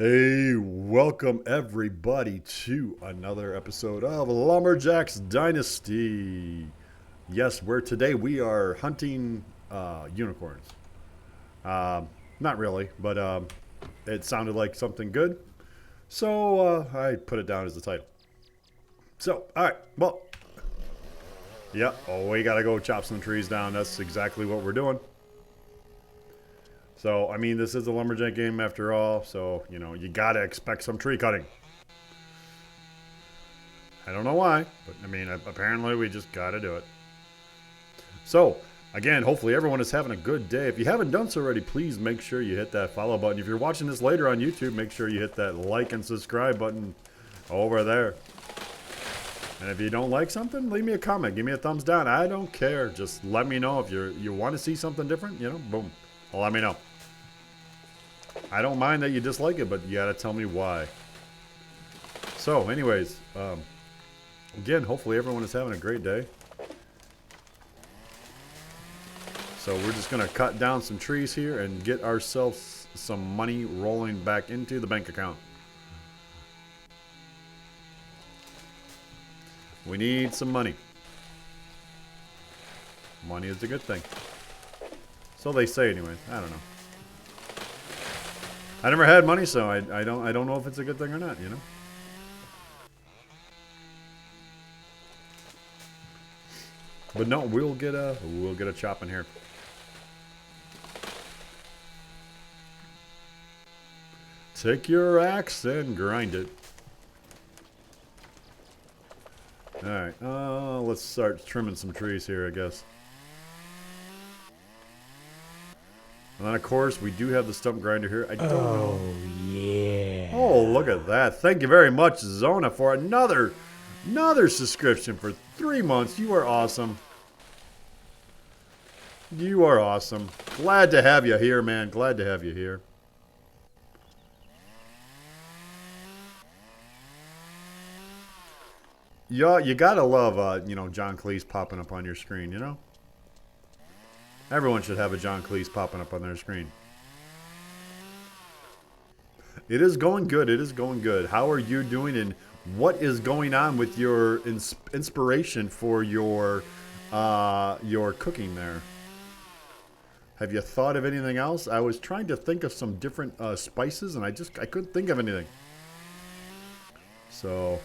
Hey, welcome everybody to another episode of Lumberjacks Dynasty. Yes, today we are hunting unicorns. Not really, but it sounded like something good, so I put it down as the title. So, all right, well, yeah, we gotta go chop some trees down. That's exactly what we're doing. So, I mean, this is a lumberjack game after all, so, you gotta expect some tree cutting. I don't know why, but I mean, apparently we just gotta do it. So, again, hopefully everyone is having a good day. If you haven't done so already, please make sure you hit that follow button. If you're watching this later on YouTube, make sure you hit that like and subscribe button over there. And if you don't like something, leave me a comment. Give me a thumbs down. I don't care. Just let me know if you want to see something different, boom. Let me know. I don't mind that you dislike it, but you gotta tell me why. So, anyways, again, hopefully everyone is having a great day. So we're just gonna cut down some trees here and get ourselves some money rolling back into the bank account. We need some money. Money is a good thing. So they say anyways. I don't know. I never had money, so I don't know if it's a good thing or not, But no, we'll get a chop in here. Take your axe and grind it. All right, let's start trimming some trees here, I guess. And then, of course, we do have the stump grinder here. I don't know. Oh, yeah. Oh, look at that. Thank you very much, Zona, for another subscription for 3 months. You are awesome. You are awesome. Glad to have you here, man. Glad to have you here. Yeah, you gotta love, John Cleese popping up on your screen, Everyone should have a John Cleese popping up on their screen. It is going good. It is going good. How are you doing, and what is going on with your inspiration for your cooking there? Have you thought of anything else? I was trying to think of some different spices, and I couldn't think of anything. So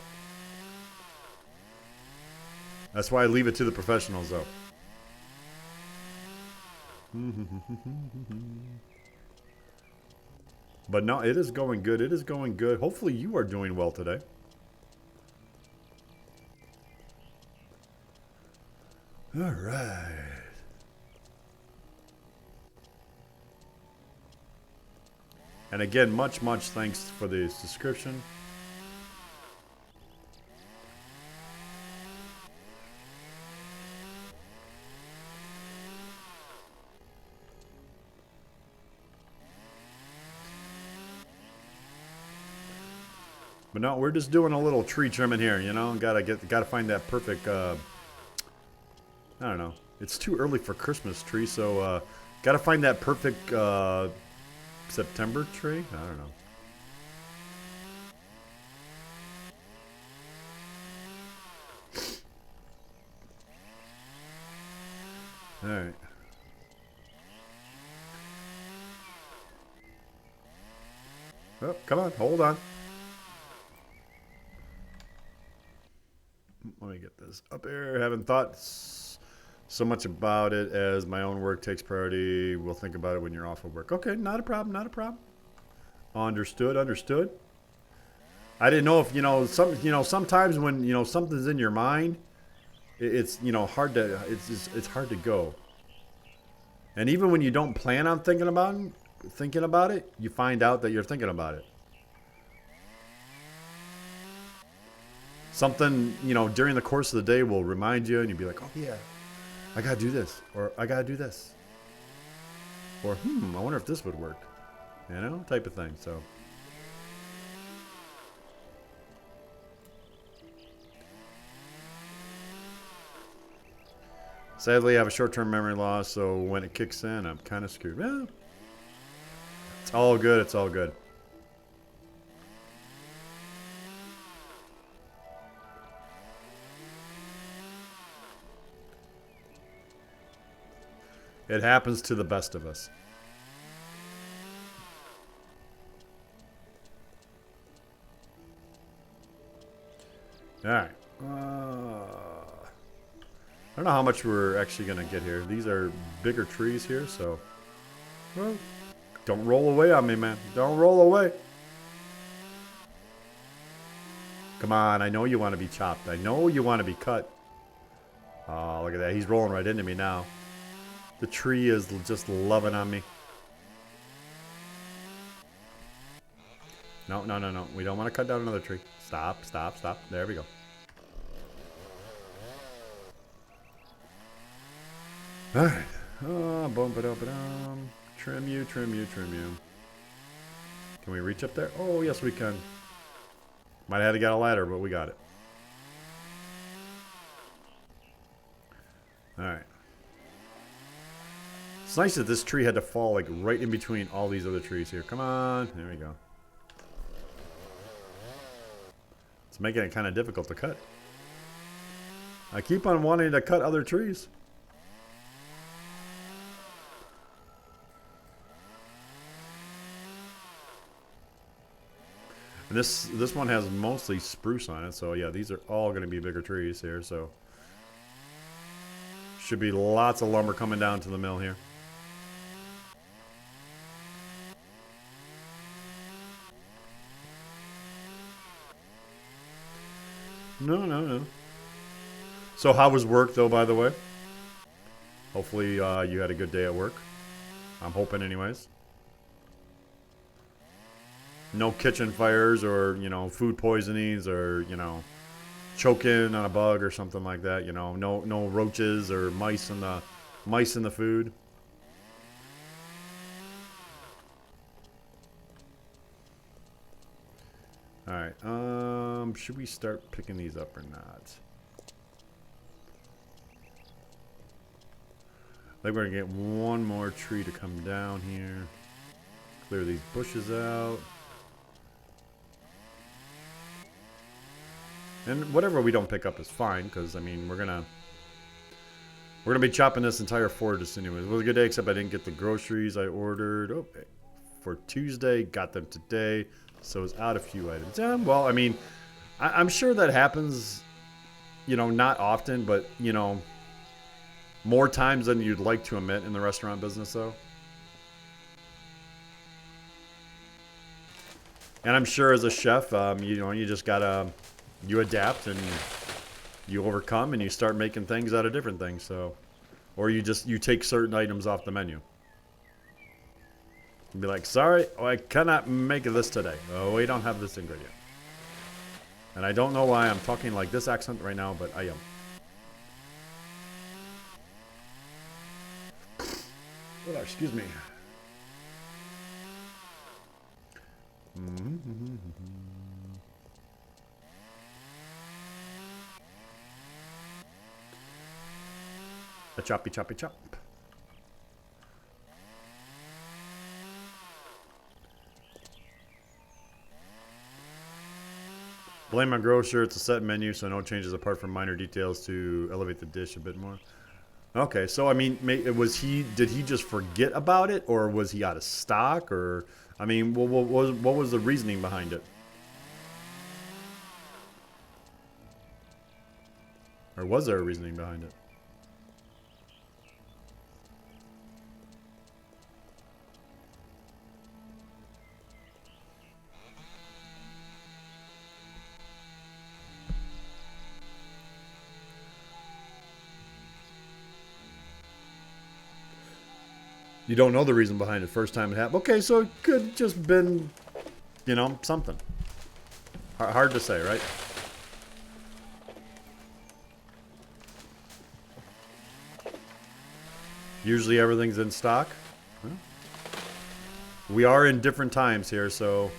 that's why I leave it to the professionals, though. But no, it is going good. It is going good. Hopefully you are doing well today. All right. And again, much thanks for the subscription. But no, we're just doing a little tree trimming here, Gotta find that perfect. I don't know. It's too early for Christmas tree, so gotta find that perfect September tree. I don't know. All right. Oh, come on, hold on. Let me get this up here. Haven't thought so much about it as my own work takes priority. We'll think about it when you're off of work. Okay, not a problem, not a problem. Understood. I didn't know if sometimes when something's in your mind, it's hard to it's hard to go. And even when you don't plan on thinking about it, you find out that you're thinking about it. Something, during the course of the day will remind you, and you'll be like, oh, yeah, I got to do this, or I got to do this. Or, I wonder if this would work, type of thing, so. Sadly, I have a short-term memory loss, so when it kicks in, I'm kind of screwed. Well, it's all good, it's all good. It happens to the best of us. Alright. I don't know how much we're actually going to get here. These are bigger trees here, so... Well, don't roll away on me, man. Don't roll away. Come on, I know you want to be chopped. I know you want to be cut. Oh, look at that. He's rolling right into me now. The tree is just loving on me. No, no, no, no. We don't want to cut down another tree. Stop, stop, stop. There we go. Alright. Oh, bump it up and down. Trim you, trim you, trim you. Can we reach up there? Oh, yes, we can. Might have had to get a ladder, but we got it. Alright. It's nice that this tree had to fall like right in between all these other trees here. Come on. There we go. It's making it kind of difficult to cut. I keep on wanting to cut other trees. And this one has mostly spruce on it, so yeah, these are all going to be bigger trees here, so should be lots of lumber coming down to the mill here. No, no, no. So how was work, though, by the way? Hopefully you had a good day at work. I'm hoping anyways. No kitchen fires or, you know, food poisonings or, you know, choking on a bug or something like that. You know, no roaches or mice in the food. All right. Should we start picking these up or not? I think we're gonna get one more tree to come down here. Clear these bushes out. And whatever we don't pick up is fine, because I mean we're gonna be chopping this entire forest anyways. It was a good day, except I didn't get the groceries I ordered for Tuesday. Got them today, so it's out a few items. Yeah, well, I mean, I'm sure that happens, you know, not often, but you know, more times than you'd like to admit in the restaurant business, though. And I'm sure as a chef, you know, you just gotta. You adapt and you overcome and you start making things out of different things. So, or you take certain items off the menu. And be like, sorry, I cannot make this today. Oh, we don't have this ingredient. And I don't know why I'm talking like this accent right now, but I am. Oh, excuse me. A choppy, choppy, chop. Blame my grocer. It's a set menu, so no changes apart from minor details to elevate the dish a bit more. Okay, so I mean, did he just forget about it, or was he out of stock, or I mean, what was the reasoning behind it? Or was there a reasoning behind it? You don't know the reason behind it. First time it happened. Okay, so it could just been, you know, something. Hard to say, right? Usually everything's in stock. Well, we are in different times here, so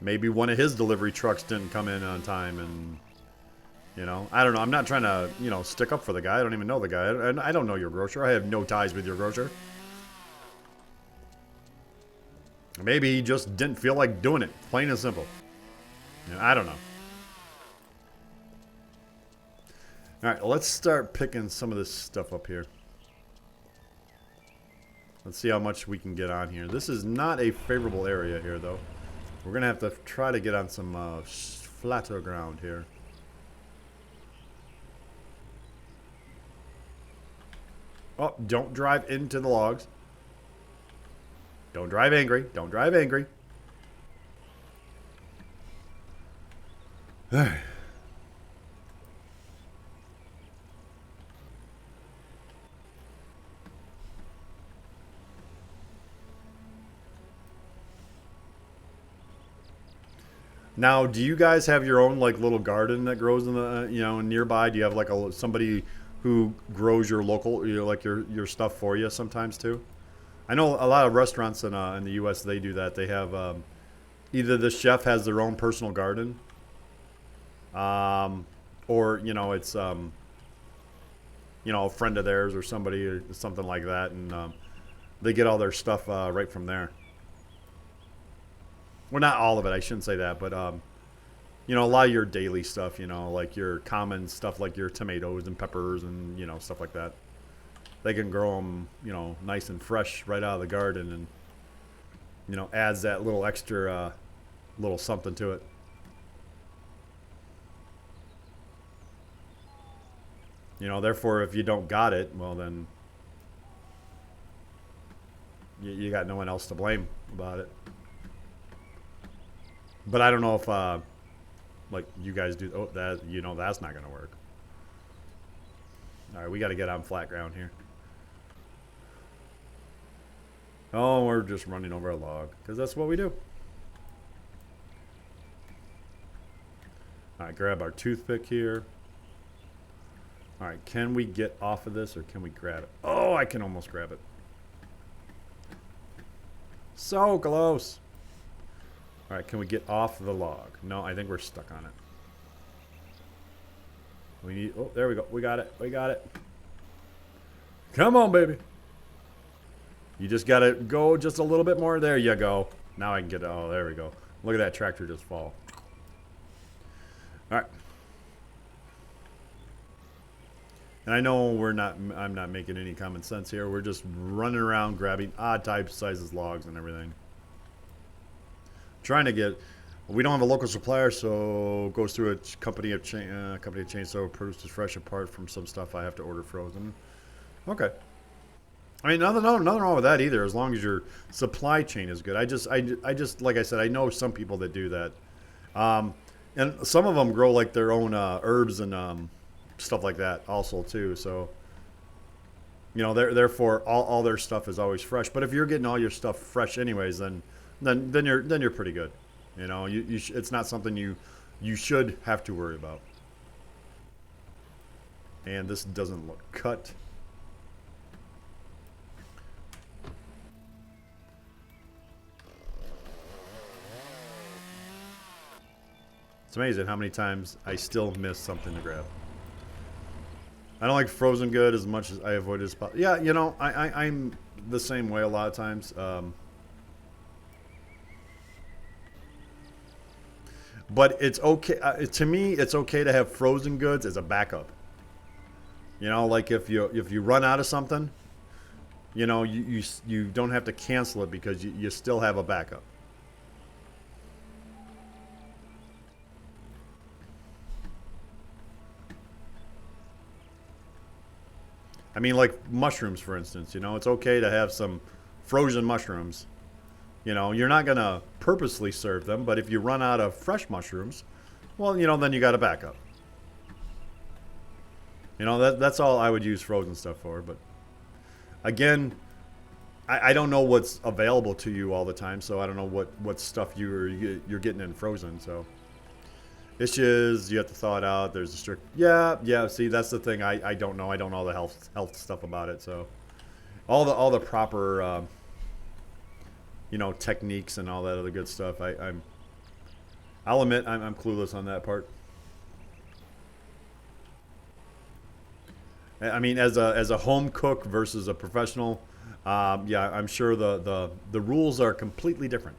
maybe one of his delivery trucks didn't come in on time, and you know, I don't know. I'm not trying to, you know, stick up for the guy. I don't even know the guy. And I don't know your grocer. I have no ties with your grocer. Maybe he just didn't feel like doing it. Plain and simple. You know, I don't know. All right, let's start picking some of this stuff up here. Let's see how much we can get on here. This is not a favorable area here, though. We're going to have to try to get on some flatter ground here. Oh, don't drive into the logs. Don't drive angry. Don't drive angry. Now, do you guys have your own like little garden that grows in the nearby? Do you have like somebody who grows your local like your stuff for you sometimes too? I know a lot of restaurants in the U.S. they do that. They have either the chef has their own personal garden, or it's a friend of theirs or somebody or something like that, and they get all their stuff right from there. Well, not all of it. I shouldn't say that, but a lot of your daily stuff, like your common stuff, like your tomatoes and peppers and stuff like that. They can grow them, nice and fresh right out of the garden, and adds that little extra, little something to it. Therefore, if you don't got it, well then, you got no one else to blame about it. But I don't know if, like you guys do. Oh, that's not gonna work. All right, we got to get on flat ground here. Oh, we're just running over a log because that's what we do. All right, grab our toothpick here. All right, can we get off of this or can we grab it? Oh, I can almost grab it. So close. All right, can we get off the log? No, I think we're stuck on it. We need, oh, there we go. We got it. We got it. Come on, baby. You just got to go just a little bit more. There you go. Now I can get it. Oh, there we go. Look at that tractor just fall. All right. And I know I'm not making any common sense here. We're just running around grabbing odd type sizes logs and everything. Trying to get, we don't have a local supplier, so it goes through a company of chainsaw produces fresh apart from some stuff I have to order frozen. Okay. I mean, nothing wrong with that either, as long as your supply chain is good. I just like I said, I know some people that do that, and some of them grow like their own herbs and stuff like that also too. So therefore all their stuff is always fresh. But if you're getting all your stuff fresh anyways, then you're pretty good. It's not something you should have to worry about. And this doesn't look cut. It's amazing how many times I still miss something to grab. I don't like frozen good as much as I avoid it as possible. Yeah, I'm the same way a lot of times. But it's okay to me. It's okay to have frozen goods as a backup. Like if you run out of something, you don't have to cancel it because you still have a backup. I mean, like mushrooms, for instance. It's okay to have some frozen mushrooms. You're not going to purposely serve them, but if you run out of fresh mushrooms, well, then you got a backup. That's all I would use frozen stuff for. But again, I don't know what's available to you all the time, so I don't know what stuff you're getting in frozen. So it's just you have to thaw it out. There's a strict yeah. See, that's the thing. I don't know. I don't know the health stuff about it. So all the proper techniques and all that other good stuff. I'll admit I'm clueless on that part. I mean, as a home cook versus a professional, yeah, I'm sure the rules are completely different.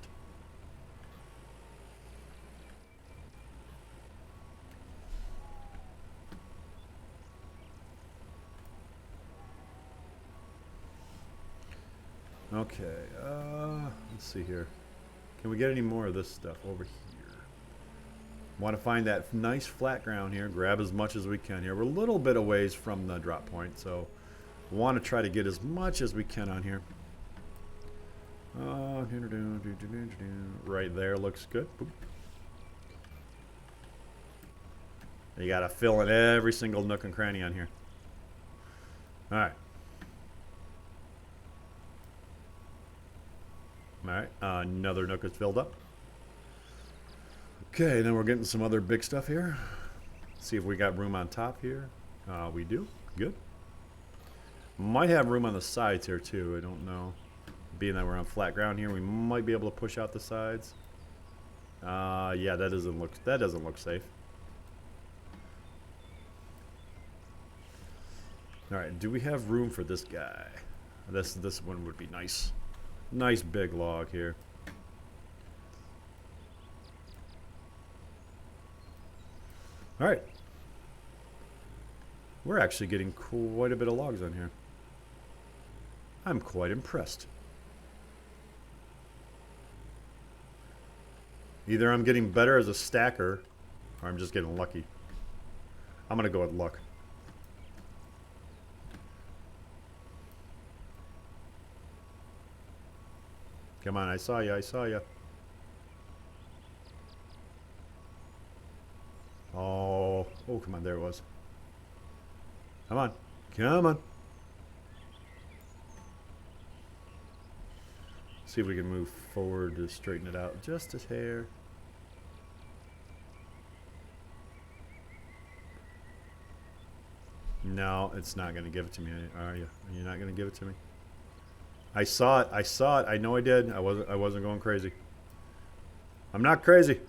Okay, let's see here. Can we get any more of this stuff over here? Want to find that nice flat ground here. Grab as much as we can here. We're a little bit a ways from the drop point, so want to try to get as much as we can on here. Right there looks good. Boop. You got to fill in every single nook and cranny on here. All right. All right, another nook is filled up. Okay, then we're getting some other big stuff here. See if we got room on top here. We do. Good. Might have room on the sides here too. I don't know. Being that we're on flat ground here, we might be able to push out the sides. Yeah, that doesn't look safe. All right, do we have room for this guy? This one would be nice. Nice big log here. All right. We're actually getting quite a bit of logs on here. I'm quite impressed. Either I'm getting better as a stacker, or I'm just getting lucky. I'm going to go with luck. Come on, I saw you, I saw you. Oh, come on, there it was. Come on, come on. See if we can move forward to straighten it out just a hair. No, it's not going to give it to me, are you? You're not going to give it to me? I saw it. I saw it. I know I did. I wasn't going crazy. I'm not crazy.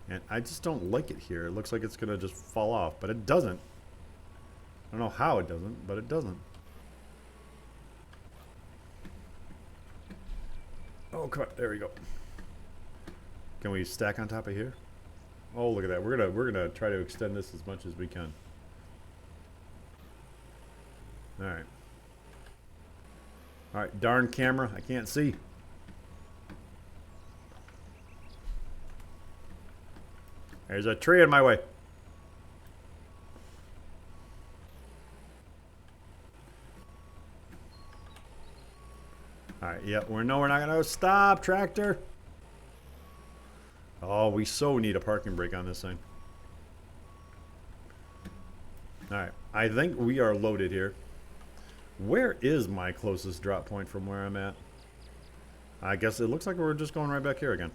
And I just don't like it here. It looks like it's going to just fall off, but it doesn't. I don't know how it doesn't, but it doesn't. Oh, come on. There we go. Can we stack on top of here? Oh, look at that. We're gonna try to extend this as much as we can. All right. All right, darn camera, I can't see. There's a tree in my way. All right, yeah, we're not gonna stop, tractor. Oh, we so need a parking brake on this thing. All right, I think we are loaded here. Where is my closest drop point from where I'm at? I guess it looks like we're just going right back here again.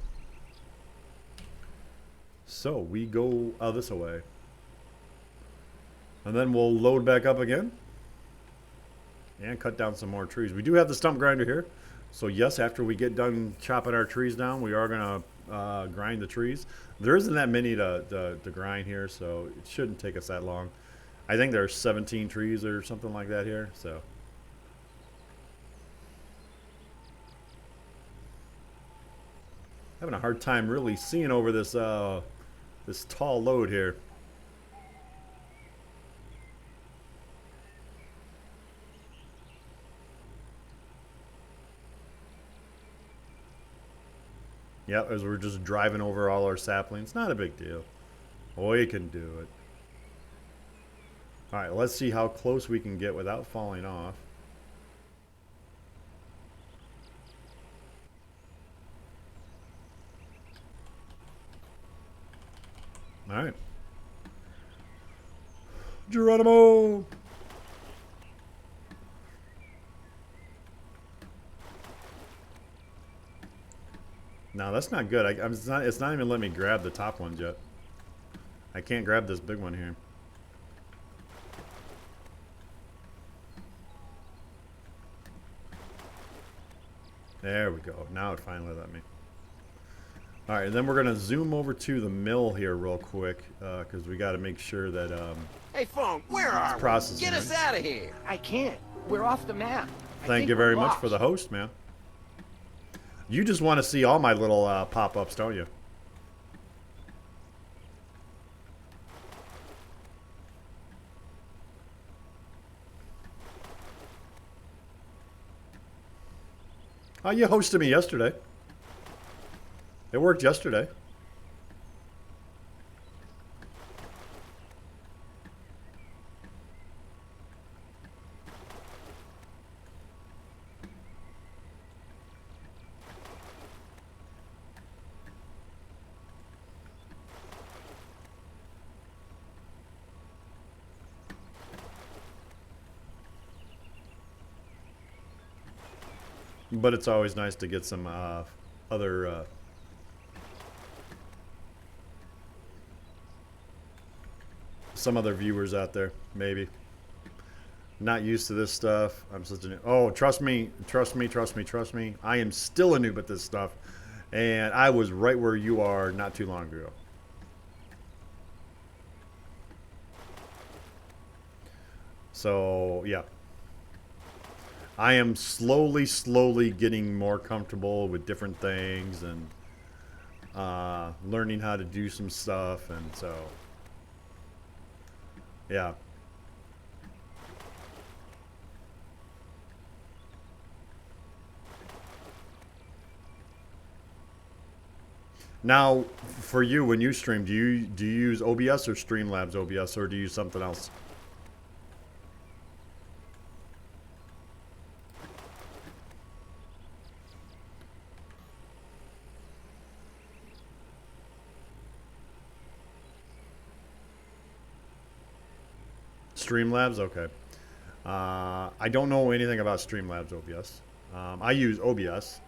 So we go this way. And then we'll load back up again. And cut down some more trees. We do have the stump grinder here. So yes, after we get done chopping our trees down, we are going to grind the trees. There isn't that many to grind here, so it shouldn't take us that long. I think there's 17 trees or something like that here, so. Having a hard time really seeing over this this tall load here. Yep, as we're just driving over all our saplings. Not a big deal. We can do it. All right, let's see how close we can get without falling off. All right. Geronimo! No, that's not good. It's not even letting me grab the top ones yet. I can't grab this big one here. There we go. Now it finally let me. All right, then we're going to zoom over to the mill here real quick because we got to make sure that hey, phone, where are we? Get us out of here. I can't. We're off the map. Thank you very much for the host, man. You just want to see all my little pop-ups, don't you? Oh, you hosted me yesterday. It worked yesterday. But it's always nice to get some other some other viewers out there, maybe. Not used to this stuff. I'm such a new. Oh, trust me, trust me, trust me, trust me. I am still a noob at this stuff, and I was right where you are not too long ago. So yeah. I am slowly getting more comfortable with different things and learning how to do some stuff, and so yeah. Now, for you, when you stream, do you use OBS or Streamlabs OBS, or do you use something else? Streamlabs, okay. I don't know anything about Streamlabs OBS. I use OBS.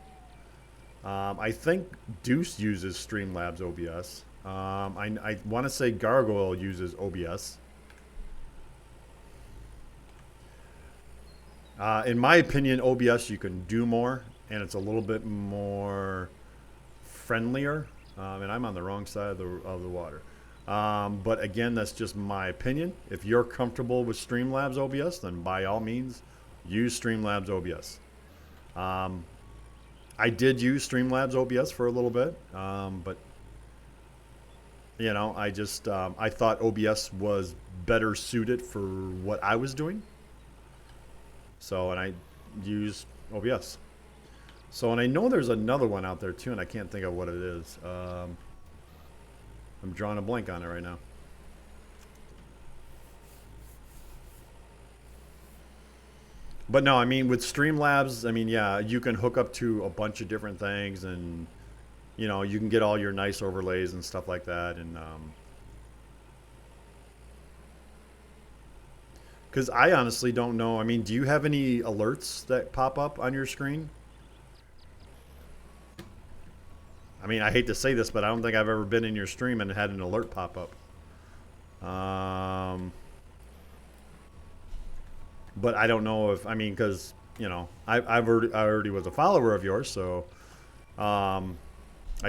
I think Deuce uses Streamlabs OBS. I want to say Gargoyle uses OBS. In my opinion, OBS you can do more, and it's a little bit more friendlier. And I'm on the wrong side of the water. But again, that's just my opinion. If you're comfortable with Streamlabs OBS, then by all means, use Streamlabs OBS. I did use Streamlabs OBS for a little bit, but you know, I just I thought OBS was better suited for what I was doing. So, and I used OBS. So, and I know there's another one out there too, and I can't think of what it is. I'm drawing a blank on it right now. But no, I mean, with Streamlabs, I mean, yeah, you can hook up to a bunch of different things, and you know, you can get all your nice overlays and stuff like that. And because I honestly don't know. I mean, do you have any alerts that pop up on your screen? I mean, I hate to say this, but I don't think I've ever been in your stream and had an alert pop up. But I don't know if, I mean, because, you know, I already was a follower of yours, so I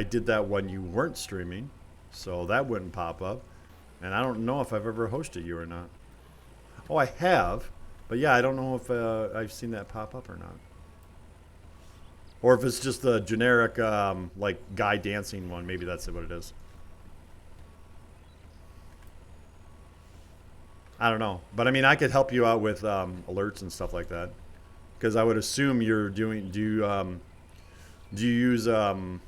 did that when you weren't streaming, so that wouldn't pop up. And I don't know if I've ever hosted you or not. Oh, I have, but yeah, I don't know if I've seen that pop up or not. Or if it's just the generic, like, guy dancing one. Maybe that's what it is. I don't know. But, I mean, I could help you out with alerts and stuff like that. Because I would assume you're doing... Do you use... Not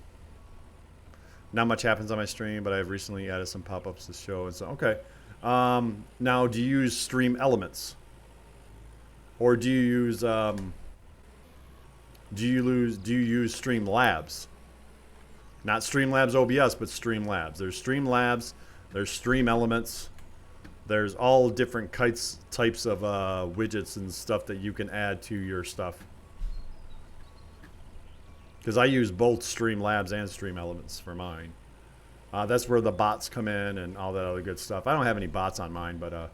much happens on my stream, but I've recently added some pop-ups to show. And so, okay. Now, do you use Stream Elements? Or do you use... Do you use Streamlabs? Not Streamlabs OBS, but Streamlabs. There's Streamlabs, there's Stream Elements, there's all different types of widgets and stuff that you can add to your stuff. Because I use both Streamlabs and Stream Elements for mine. That's where the bots come in and all that other good stuff. I don't have any bots on mine, but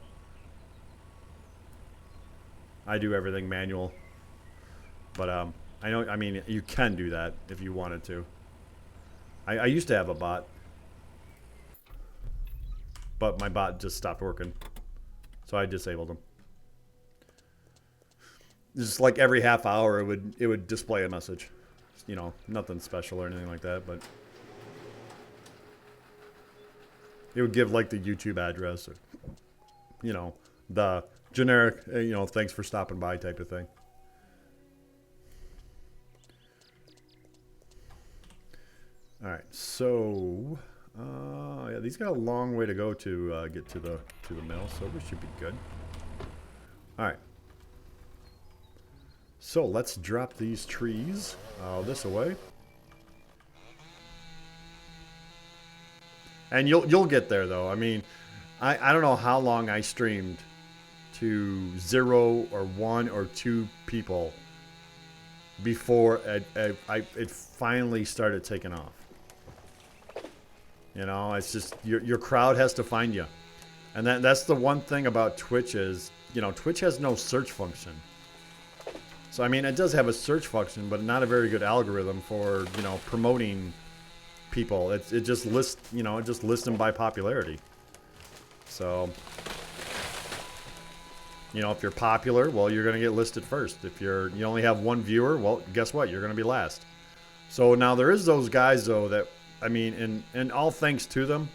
I do everything manual. But I know, I mean, you can do that if you wanted to. I used to have a bot, but my bot just stopped working, so I disabled him. Just like every half hour, it would display a message. You know, nothing special or anything like that, but it would give like the YouTube address, or you know, the generic, you know, thanks for stopping by type of thing. All right, so yeah, these got a long way to go to get to the mill, so we should be good. All right. So let's drop these trees this away, and you'll get there though. I mean, I don't know how long I streamed to 0 or 1 or 2 people before it finally started taking off. You know, it's just your crowd has to find you, and that's the one thing about Twitch is, you know, Twitch has no search function. So I mean, it does have a search function, but not a very good algorithm for, you know, promoting people. It just lists, you know, it just lists them by popularity. So, you know, if you're popular, well, you're going to get listed first. If you only have 1 viewer, well, guess what? You're going to be last. So now there is those guys though that, I mean, and all thanks to them,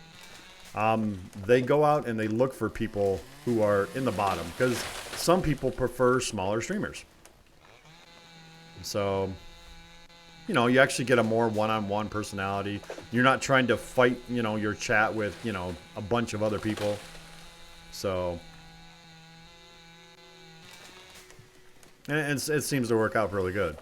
they go out and they look for people who are in the bottom, because some people prefer smaller streamers. So, you know, you actually get a more one-on-one personality. You're not trying to fight, you know, your chat with, you know, a bunch of other people. So, and it seems to work out really good.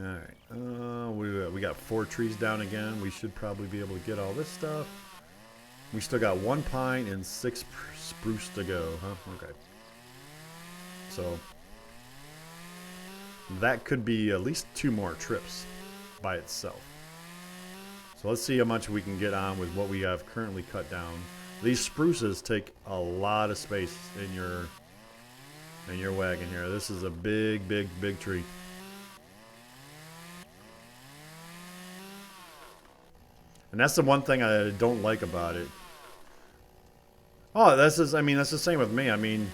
Alright, we got 4 trees down again. We should probably be able to get all this stuff. We still got 1 pine and 6 spruce to go, huh? Okay. So, that could be at least 2 more trips by itself. So let's see how much we can get on with what we have currently cut down. These spruces take a lot of space in your wagon here. This is a big, big, big tree. And that's the one thing I don't like about it. Oh, that's the same with me. I mean,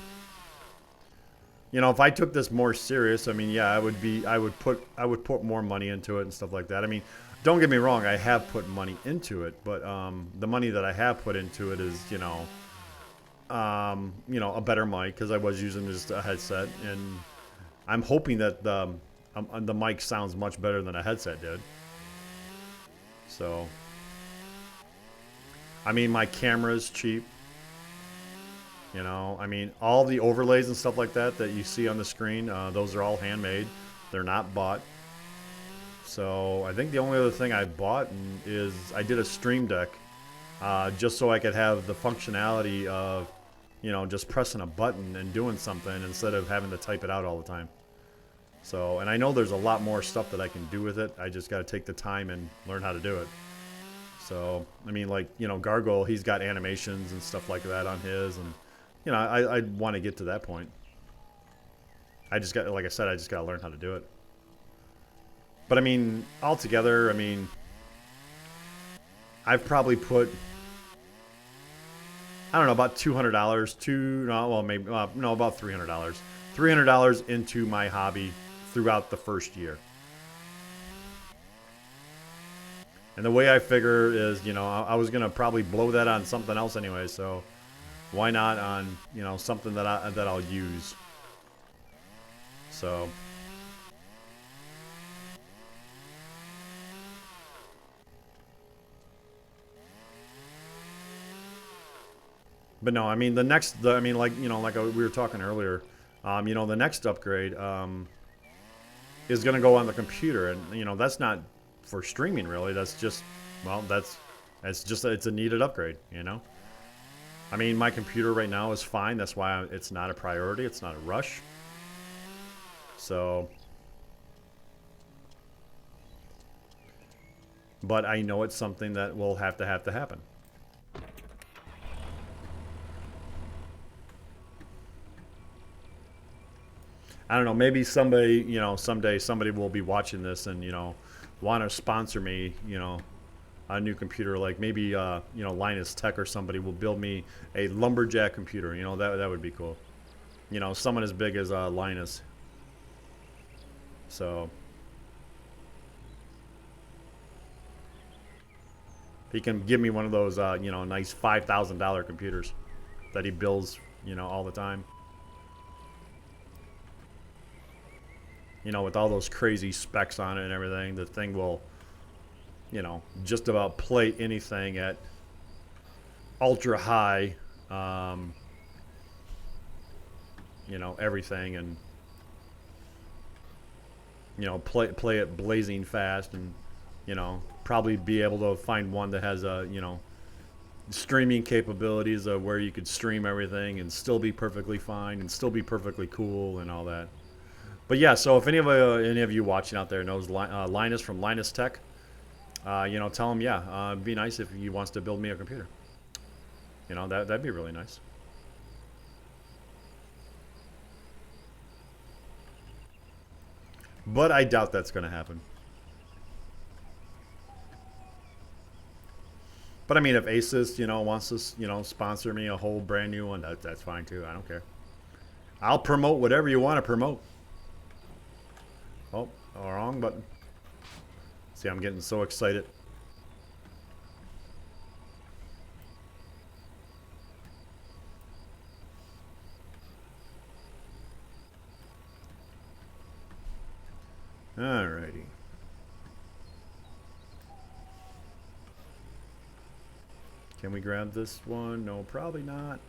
you know, if I took this more serious, I mean, yeah, I would put more money into it and stuff like that. I mean, don't get me wrong, I have put money into it, but the money that I have put into it is, you know, a better mic, because I was using just a headset, and I'm hoping that the mic sounds much better than a headset did. So, I mean, my camera's cheap. You know, I mean, all the overlays and stuff like that you see on the screen, those are all handmade. They're not bought. So I think the only other thing I bought is I did a stream deck, just so I could have the functionality of, you know, just pressing a button and doing something instead of having to type it out all the time. So, and I know there's a lot more stuff that I can do with it. I just got to take the time and learn how to do it. So, I mean, like, you know, Gargoyle, he's got animations and stuff like that on his, and, you know, I want to get to that point. I just got, like I said, I just got to learn how to do it. But, I mean, altogether, I mean, I've probably put, I don't know, about $200 about $300. $300 into my hobby throughout the first year. And the way I figure is, you know, I was going to probably blow that on something else anyway, so why not on, you know, something that I'll use. So, but no, I mean, like, you know, like we were talking earlier, you know, the next upgrade is going to go on the computer, and, you know, that's not for streaming really. That's just, well, it's a needed upgrade, you know. I mean, my computer right now is fine. That's why it's not a priority. It's not a rush. So, but I know it's something that will have to happen. I don't know, maybe somebody, you know, someday somebody will be watching this and, you know, want to sponsor me, you know, a new computer. Like maybe, you know, Linus Tech or somebody will build me a Lumberjack computer. You know, that would be cool. You know, someone as big as Linus. So he can give me one of those, you know, nice $5,000 computers that he builds, you know, all the time. You know, with all those crazy specs on it and everything, the thing will, you know, just about play anything at ultra high, you know, everything, and you know, play it blazing fast, and you know, probably be able to find one that has a, you know, streaming capabilities of where you could stream everything and still be perfectly fine and still be perfectly cool and all that. But yeah, so if any of you watching out there knows Linus from Linus Tech, you know, tell him, yeah, it'd be nice if he wants to build me a computer. You know, that'd be really nice. But I doubt that's going to happen. But I mean, if Asus, you know, wants to, you know, sponsor me a whole brand new one, that's fine too. I don't care. I'll promote whatever you want to promote. Oh, wrong button. See, I'm getting so excited. Alrighty. Can we grab this one? No, probably not.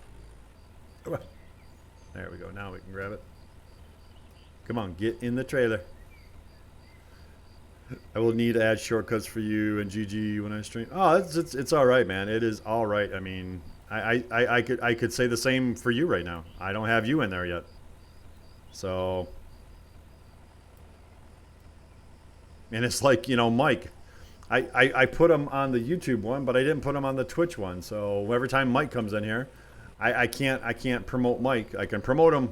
There we go. Now we can grab it. Come on, get in the trailer. I will need to add shortcuts for you and GG when I stream. Oh, it's all right, man. It is all right. I mean, I could say the same for you right now. I don't have you in there yet, so. And it's like, you know, Mike. I put him on the YouTube one, but I didn't put him on the Twitch one. So every time Mike comes in here, I can't promote Mike. I can promote him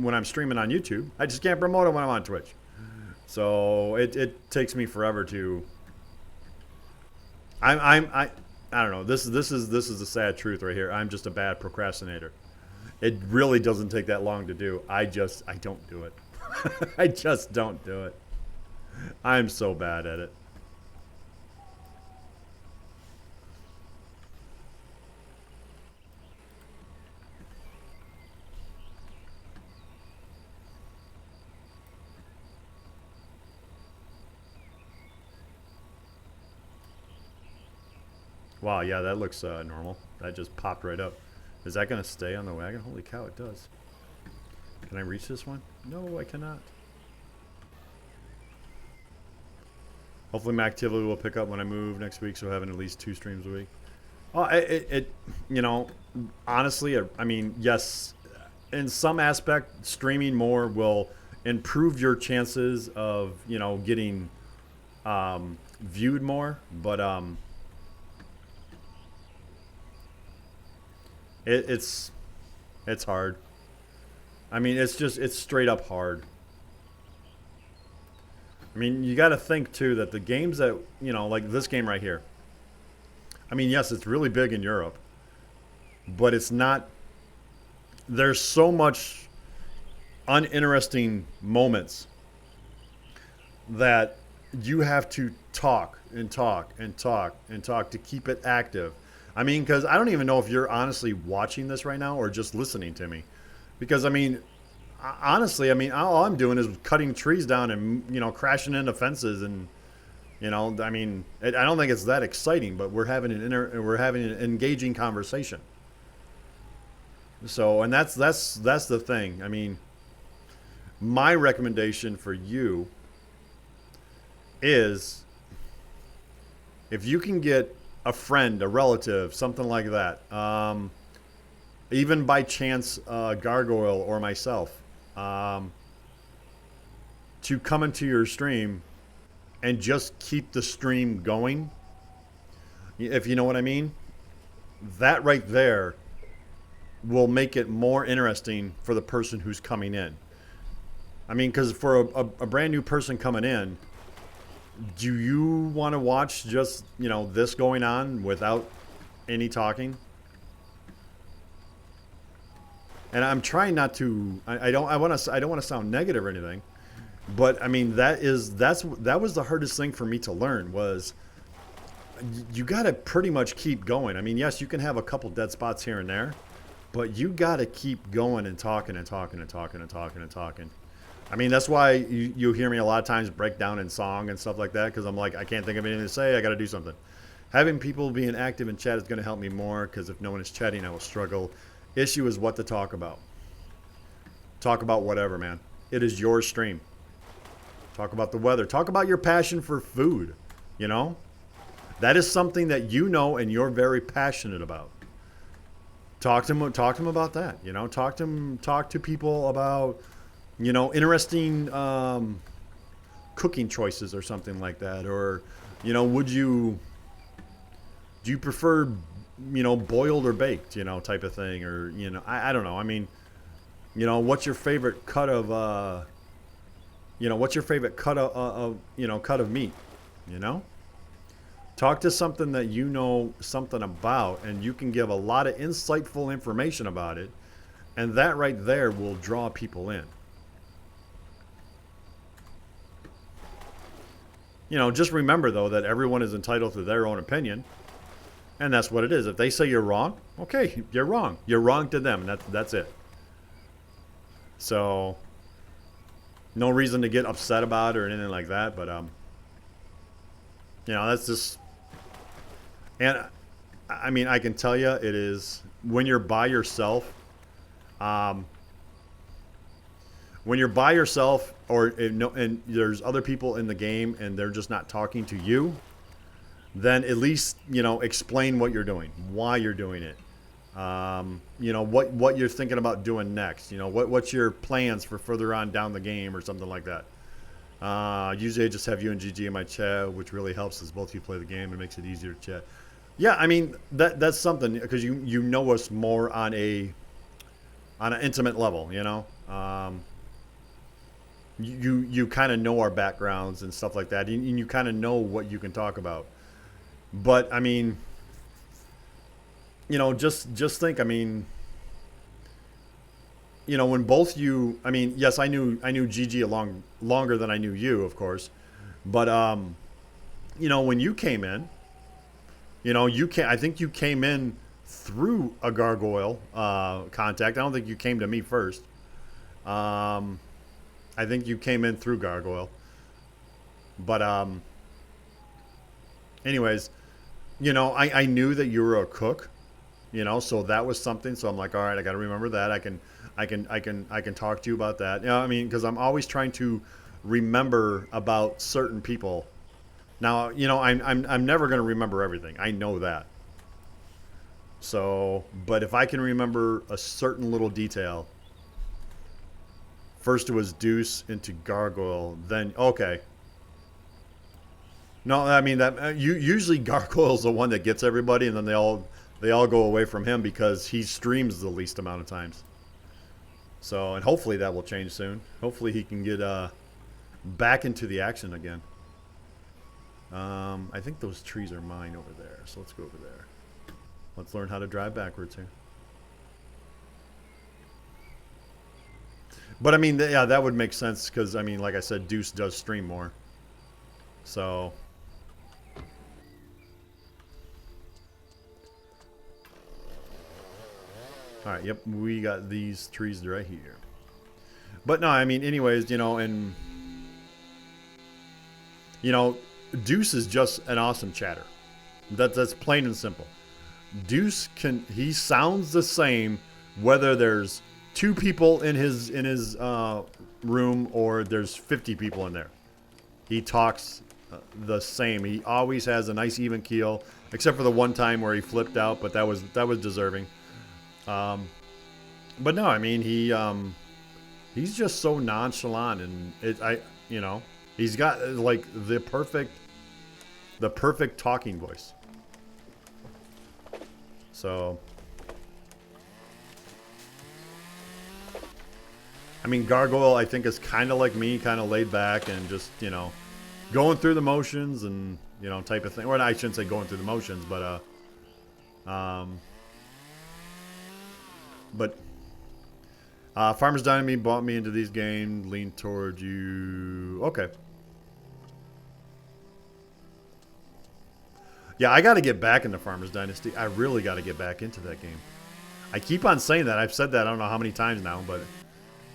when I'm streaming on YouTube. I just can't promote him when I'm on Twitch. So it takes me forever to. I don't know. This is the sad truth right here. I'm just a bad procrastinator. It really doesn't take that long to do. I don't do it. I just don't do it. I'm so bad at it. Wow, yeah, that looks normal. That just popped right up. Is that going to stay on the wagon? Holy cow, it does. Can I reach this one? No, I cannot. Hopefully my activity will pick up when I move next week, so having at least 2 streams a week. Oh, you know, honestly, I mean, yes, in some aspect, streaming more will improve your chances of, you know, getting viewed more, but it's hard. I mean, it's straight up hard. I mean, you got to think too that the games that, you know, like this game right here. I mean, yes, it's really big in Europe, but it's not. There's so much uninteresting moments that you have to talk and talk and talk and talk to keep it active. I mean, because I don't even know if you're honestly watching this right now or just listening to me. Because, I mean, honestly, I mean, all I'm doing is cutting trees down and, you know, crashing into fences. And, you know, I mean, I don't think it's that exciting, but we're having an engaging conversation. So, and that's the thing. I mean, my recommendation for you is if you can get a friend, a relative, something like that, even by chance Gargoyle or myself, to come into your stream and just keep the stream going, if you know what I mean, that right there will make it more interesting for the person who's coming in. I mean, because for a brand new person coming in, do you want to watch just, you know, this going on without any talking? And I'm trying not to. I don't want to sound negative or anything, But I mean, that was the hardest thing for me to learn was you got to pretty much keep going. I mean, yes, you can have a couple dead spots here and there, but you got to keep going and talking and talking and talking and talking and talking. I mean, that's why you hear me a lot of times break down in song and stuff like that, because I'm like, I can't think of anything to say. I got to do something. Having people being active in chat is going to help me more, because if no one is chatting, I will struggle. Issue is what to talk about. Talk about whatever, man. It is your stream. Talk about the weather. Talk about your passion for food, you know? That is something that you know and you're very passionate about. Talk to them about that, you know? Talk to people about, you know, interesting cooking choices or something like that. Or, you know, do you prefer, you know, boiled or baked, you know, type of thing? Or, you know, I don't know. I mean, you know, what's your favorite cut of cut of meat, you know? Talk to something that you know something about, and you can give a lot of insightful information about it, and that right there will draw people in. You know, just remember, though, that everyone is entitled to their own opinion, and that's what it is. If they say you're wrong, okay, you're wrong. You're wrong to them, and that's it. So, no reason to get upset about it or anything like that, but, you know, that's just... And, I mean, I can tell you, it is... When you're by yourself, or and there's other people in the game and they're just not talking to you, then at least, you know, explain what you're doing, why you're doing it. You know, what you're thinking about doing next. You know, what's your plans for further on down the game or something like that. Usually I just have you and GG in my chat, which really helps as both of you play the game and makes it easier to chat. Yeah, I mean, that's something, because you know us more on an intimate level, you know. You kind of know our backgrounds and stuff like that, and you kind of know what you can talk about. But I mean, you know, just think. I mean, you know, when both you, I mean, yes, I knew GG longer than I knew you, of course, but you know, when you came in, you know, I think you came in through a gargoyle contact. I don't think you came to me first. I think you came in through gargoyle, but anyways, you know, I knew that you were a cook, you know, so that was something. So I'm like, all right, I got to remember that. I can talk to you about that. You know, I mean, because I'm always trying to remember about certain people. Now, you know, I'm never going to remember everything. I know that. So, but if I can remember a certain little detail, first it was Deuce into Gargoyle, then okay. No, I mean that usually Gargoyle's the one that gets everybody, and then they all go away from him because he streams the least amount of times. So, and hopefully that will change soon. Hopefully he can get back into the action again. I think those trees are mine over there, so let's go over there. Let's learn how to drive backwards here. But I mean, yeah, that would make sense because, I mean, like I said, Deuce does stream more. So... Alright, yep, we got these trees right here. But no, I mean, anyways, you know, and... You know, Deuce is just an awesome chatter. That's plain and simple. Deuce he sounds the same whether there's 2 people in his room or there's 50 people in there. He talks the same. He always has a nice even keel, except for the one time where he flipped out, but that was deserving. But no, I mean, he's just so nonchalant, and you know, he's got like the perfect talking voice. So, I mean, Gargoyle, I think, is kind of like me, kind of laid back and just, you know, going through the motions and, you know, type of thing. Well, I shouldn't say going through the motions, but Farmers Dynasty bought me into these games. Lean towards you. Okay. Yeah, I got to get back into Farmers Dynasty. I really got to get back into that game. I keep on saying that. I've said that I don't know how many times now, but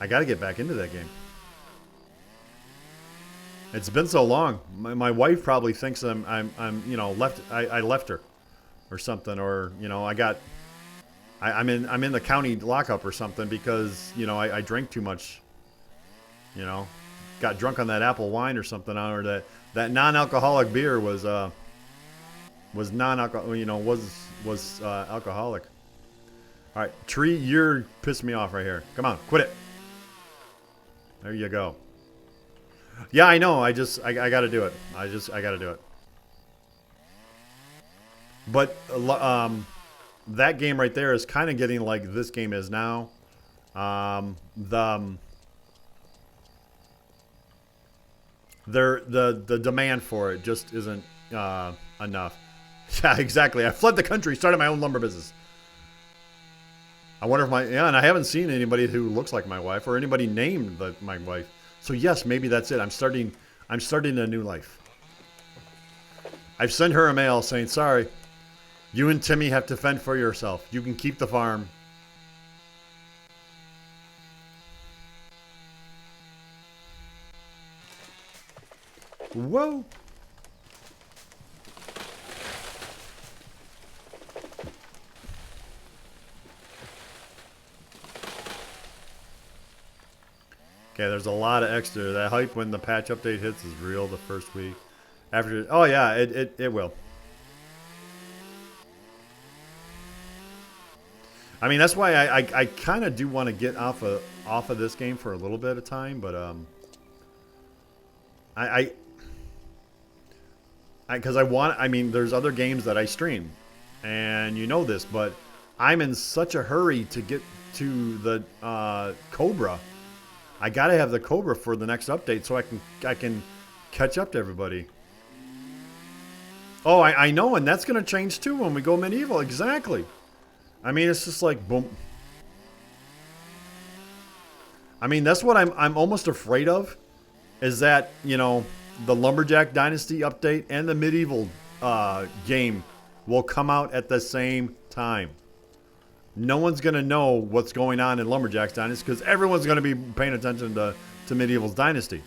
I got to get back into that game. It's been so long. My wife probably thinks I'm you know, I left her or something, or you know, I'm in the county lockup or something because, you know, I drank too much. You know, got drunk on that apple wine or something, or that non-alcoholic beer was non-alcohol. You know, was alcoholic. All right, Tree, you're pissing me off right here. Come on, quit it. There you go. Yeah, I know. I got to do it. I got to do it. But that game right there is kind of getting like this game is now. The demand for it just isn't enough. Yeah, exactly. I fled the country, started my own lumber business. I wonder if and I haven't seen anybody who looks like my wife or anybody named my wife. So yes, maybe that's it. I'm starting a new life. I've sent her a mail saying, sorry, you and Timmy have to fend for yourself. You can keep the farm. Whoa. Okay, there's a lot of extra. That hype when the patch update hits is real the first week. After, oh yeah, it will. I mean, that's why I kind of do want to get off of this game for a little bit of time, but because I mean, there's other games that I stream, and you know this, but I'm in such a hurry to get to the Cobra. I gotta have the Cobra for the next update so I can catch up to everybody. Oh, I know, and that's gonna change too when we go medieval. Exactly. I mean, it's just like boom. I mean, that's what I'm almost afraid of, is that, you know, the Lumberjack Dynasty update and the medieval game will come out at the same time. No one's going to know what's going on in Lumberjacks Dynasty because everyone's going to be paying attention to Medieval's Dynasty.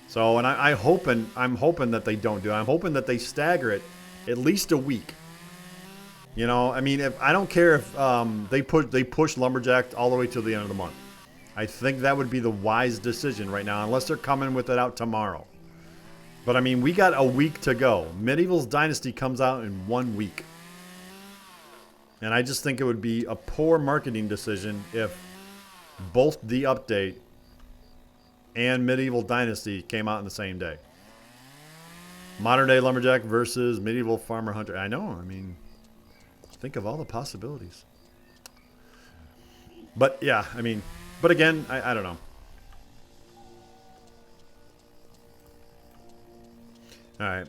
So, and I'm hoping that they don't do it. I'm hoping that they stagger it at least a week. You know, I mean, I don't care if they push Lumberjack all the way to the end of the month. I think that would be the wise decision right now, unless they're coming with it out tomorrow. But I mean, we got a week to go. Medieval's Dynasty comes out in 1 week. And I just think it would be a poor marketing decision if both the update and Medieval Dynasty came out in the same day. Modern day Lumberjack versus Medieval Farmer Hunter. I know, I mean, think of all the possibilities. But yeah, I mean, but again, I don't know. All right.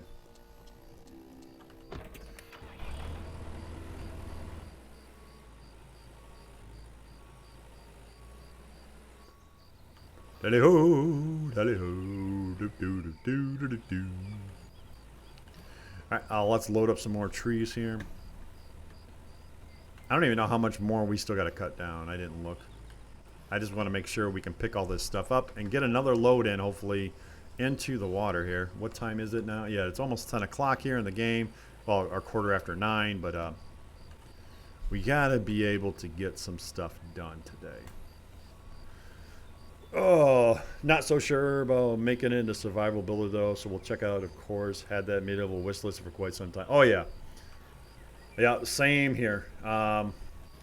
Tally ho, tally ho, do do do do do do. All right, let's load up some more trees here. I don't even know how much more we still got to cut down. I didn't look. I just want to make sure we can pick all this stuff up and get another load in, hopefully, into the water here. What time is it now? Yeah, it's almost 10 o'clock here in the game. Well, or quarter after 9, but we got to be able to get some stuff done today. Oh, not so sure about making it into survival builder, though, so we'll check out, of course. Had that medieval wish list for quite some time. Oh, yeah. Yeah, same here. I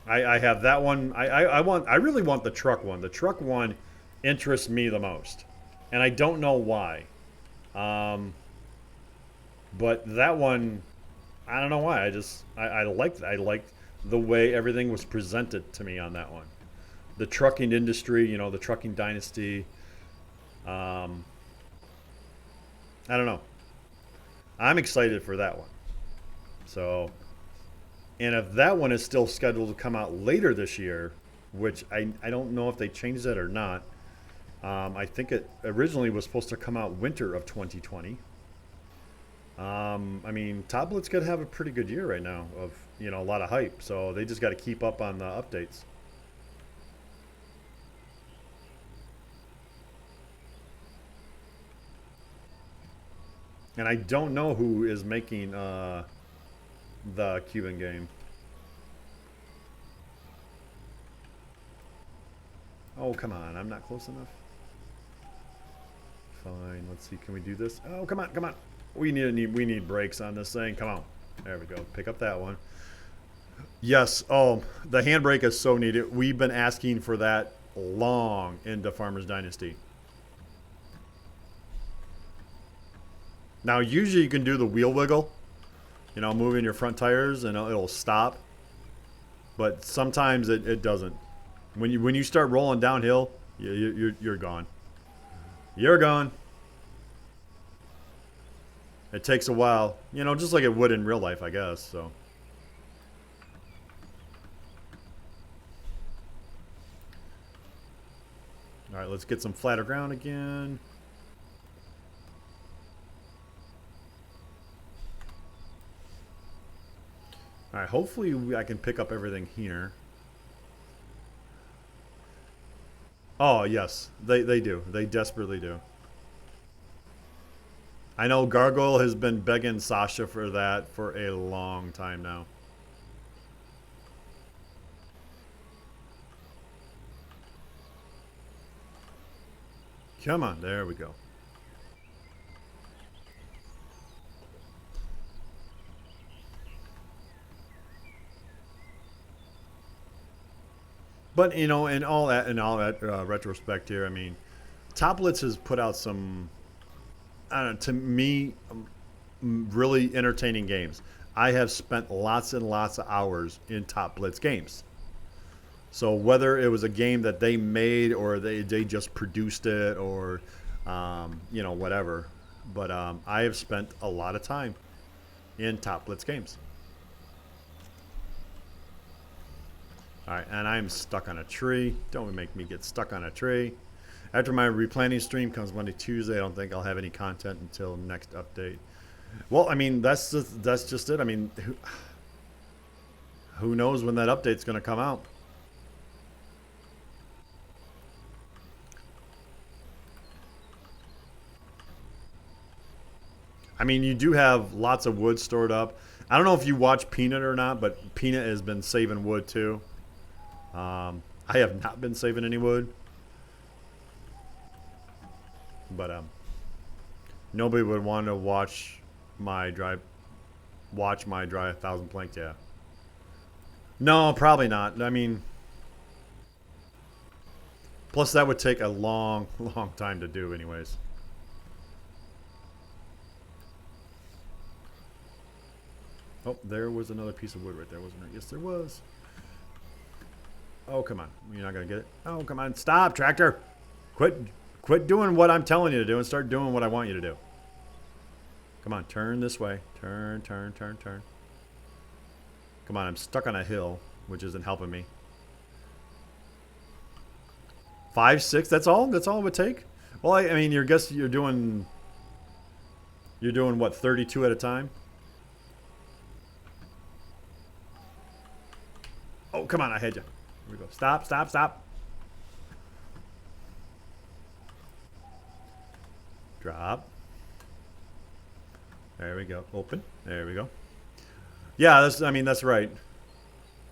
have that one. I really want the truck one. The truck one interests me the most. And I don't know why. But that one, I don't know why. I liked the way everything was presented to me on that one. The trucking industry, you know, the trucking dynasty. I don't know. I'm excited for that one. So, and if that one is still scheduled to come out later this year, which I don't know if they changed that or not. I think it originally was supposed to come out winter of 2020. I mean, Toplitz could have a pretty good year right now of, you know, a lot of hype. So they just got to keep up on the updates. And I don't know who is making the Cuban game. Oh, come on. I'm not close enough. Fine. Let's see. Can we do this? Oh, come on. Come on. We need brakes on this thing. Come on. There we go. Pick up that one. Yes. Oh, the handbrake is so needed. We've been asking for that long into Farmers Dynasty. Now, usually you can do the wheel wiggle, you know, moving your front tires and it'll stop. But sometimes it doesn't. When you start rolling downhill, you're gone. You're gone. It takes a while, you know, just like it would in real life, I guess. So. All right, let's get some flatter ground again. All right, hopefully I can pick up everything here. Oh, yes, they do. They desperately do. I know Gargoyle has been begging Sasha for that for a long time now. Come on, there we go. But, you know, in all that retrospect here, I mean, Toplitz has put out some, I don't know, to me, really entertaining games. I have spent lots and lots of hours in Toplitz games. So whether it was a game that they made or they just produced it or, you know, whatever. But I have spent a lot of time in Toplitz games. All right, and I'm stuck on a tree. Don't make me get stuck on a tree. After my replanting stream comes Monday, Tuesday, I don't think I'll have any content until next update. Well, I mean, that's just it. I mean, who knows when that update's going to come out? I mean, you do have lots of wood stored up. I don't know if you watch Peanut or not, but Peanut has been saving wood too. I have not been saving any wood. But nobody would want to watch my dry 1,000 planks, yeah. No, probably not. I mean, plus that would take a long time to do anyways. Oh, there was another piece of wood right there, wasn't there? Yes, there was. Oh, come on. You're not going to get it? Oh, come on. Stop, tractor. Quit doing what I'm telling you to do and start doing what I want you to do. Come on, turn this way. Turn. Come on, I'm stuck on a hill, which isn't helping me. 5, 6, that's all? That's all it would take? Well, I mean, you're doing what, 32 at a time? Oh, come on, I had you. Here we go. Stop. Drop. There we go. Open. There we go. Yeah, that's right.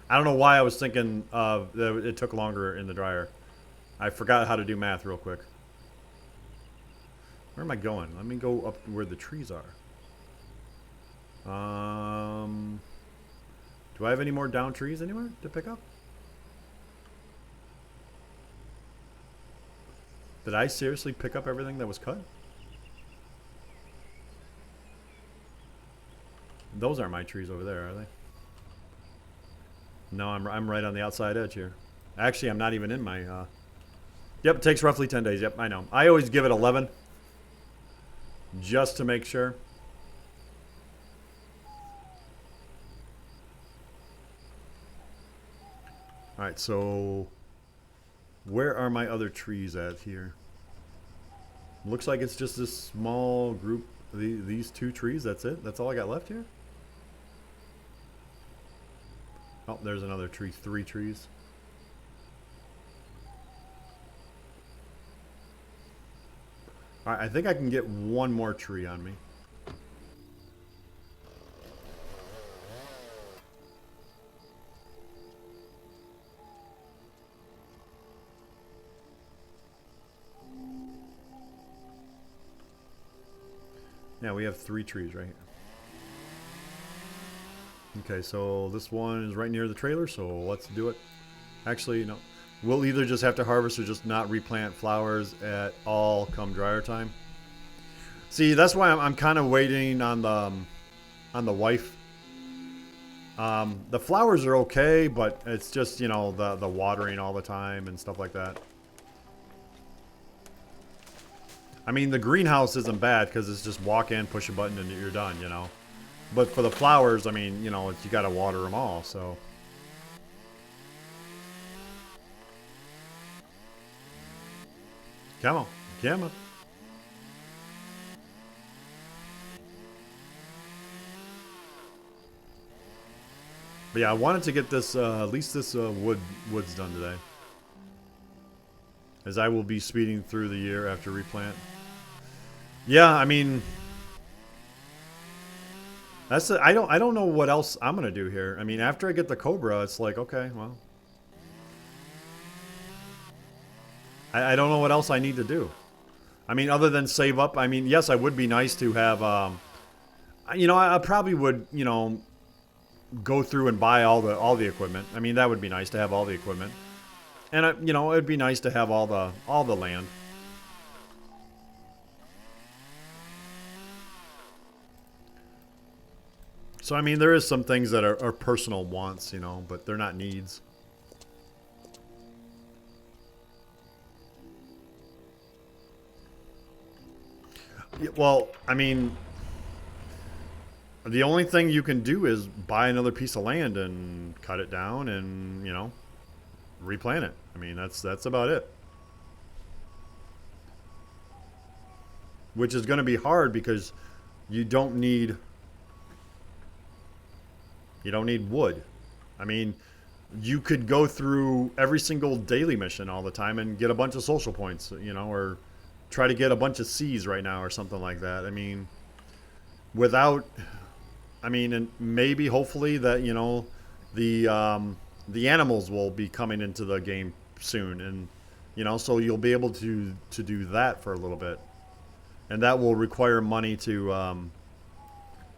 I don't know why I was thinking of it took longer in the dryer. I forgot how to do math real quick. Where am I going? Let me go up where the trees are. Do I have any more down trees anywhere to pick up? Did I seriously pick up everything that was cut? Those aren't my trees over there, are they? No, I'm right on the outside edge here. Actually, I'm not even in my... Yep, it takes roughly 10 days. Yep, I know. I always give it 11. Just to make sure. Alright, so where are my other trees at here? Looks like it's just this small group, these 2 trees, that's it? That's all I got left here? Oh, there's another tree, 3 trees. Alright, I think I can get one more tree on me. Yeah, we have 3 trees right here. Okay, so this one is right near the trailer, so let's do it. Actually, no. We'll either just have to harvest or just not replant flowers at all come drier time. See, that's why I'm kind of waiting on the wife. The flowers are okay, but it's just, you know, the watering all the time and stuff like that. I mean, the greenhouse isn't bad because it's just walk in, push a button, and you're done, you know. But for the flowers, I mean, you know, you got to water them all, so. Come on. Come on. But yeah, I wanted to get this, at least this woods done today. As I will be speeding through the year after replant. Yeah, I mean, I don't know what else I'm gonna do here. I mean, after I get the Cobra, it's like, okay, well, I don't know what else I need to do. I mean, other than save up. I mean, yes, I would be nice to have. You know, I probably would, you know, go through and buy all the equipment. I mean, that would be nice to have all the equipment, and you know, it'd be nice to have all the land. So, I mean, there is some things that are personal wants, you know, but they're not needs. Yeah, well, I mean, the only thing you can do is buy another piece of land and cut it down and, you know, replant it. I mean, that's about it. Which is going to be hard because you don't need wood. I mean, you could go through every single daily mission all the time and get a bunch of social points, you know, or try to get a bunch of C's right now or something like that. I mean, without, I mean, and maybe hopefully that, you know, the animals will be coming into the game soon, and you know, so you'll be able to do that for a little bit, and that will require money to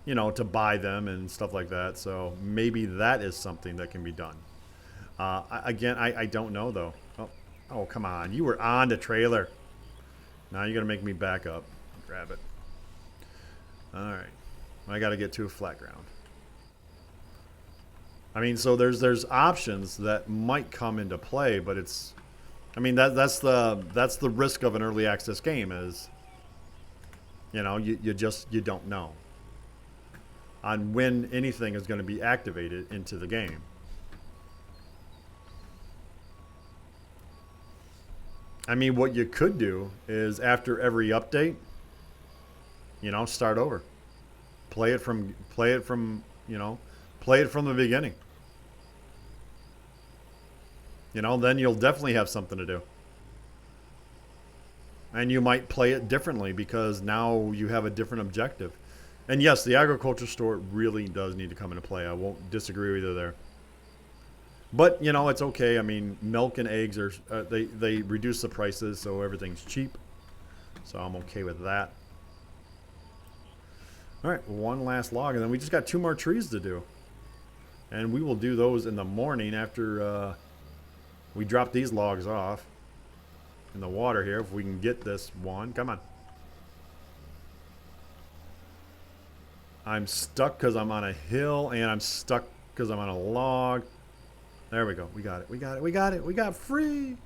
you know, to buy them and stuff like that. So maybe that is something that can be done. Again, I don't know, though. Oh, come on. You were on the trailer. Now you're going to make me back up. Grab it. All right. I got to get to a flat ground. I mean, so there's options that might come into play, but it's, I mean, that's the risk of an early access game is, you know, you don't know on when anything is going to be activated into the game. I mean, what you could do is after every update, you know, start over. Play it from you know, play it from the beginning. You know, then you'll definitely have something to do. And you might play it differently because now you have a different objective. And yes, the agriculture store really does need to come into play. I won't disagree with you there. But, you know, it's okay. I mean, milk and eggs are, they reduce the prices, so everything's cheap. So I'm okay with that. All right, one last log, and then we just got 2 more trees to do. And we will do those in the morning after we drop these logs off in the water here, if we can get this one. Come on. I'm stuck because I'm on a hill, and I'm stuck because I'm on a log. There we go. We got it. We got it. We got it. We got free.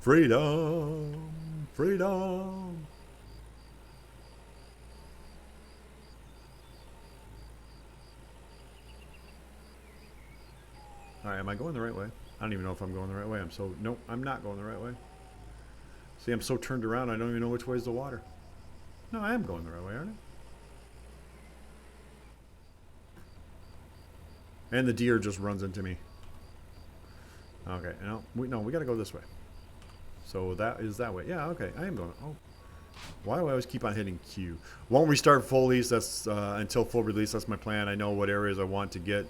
Freedom. Freedom. All right, am I going the right way? I don't even know if I'm going the right way. Nope, I'm not going the right way. See, I'm so turned around, I don't even know which way is the water. No, I am going the right way, aren't I? And the deer just runs into me. Okay, no, we got to go this way. So that is that way. Yeah, okay, I am going. Oh, why do I always keep on hitting Q? Won't restart full release. That's until full release. That's my plan. I know what areas I want to get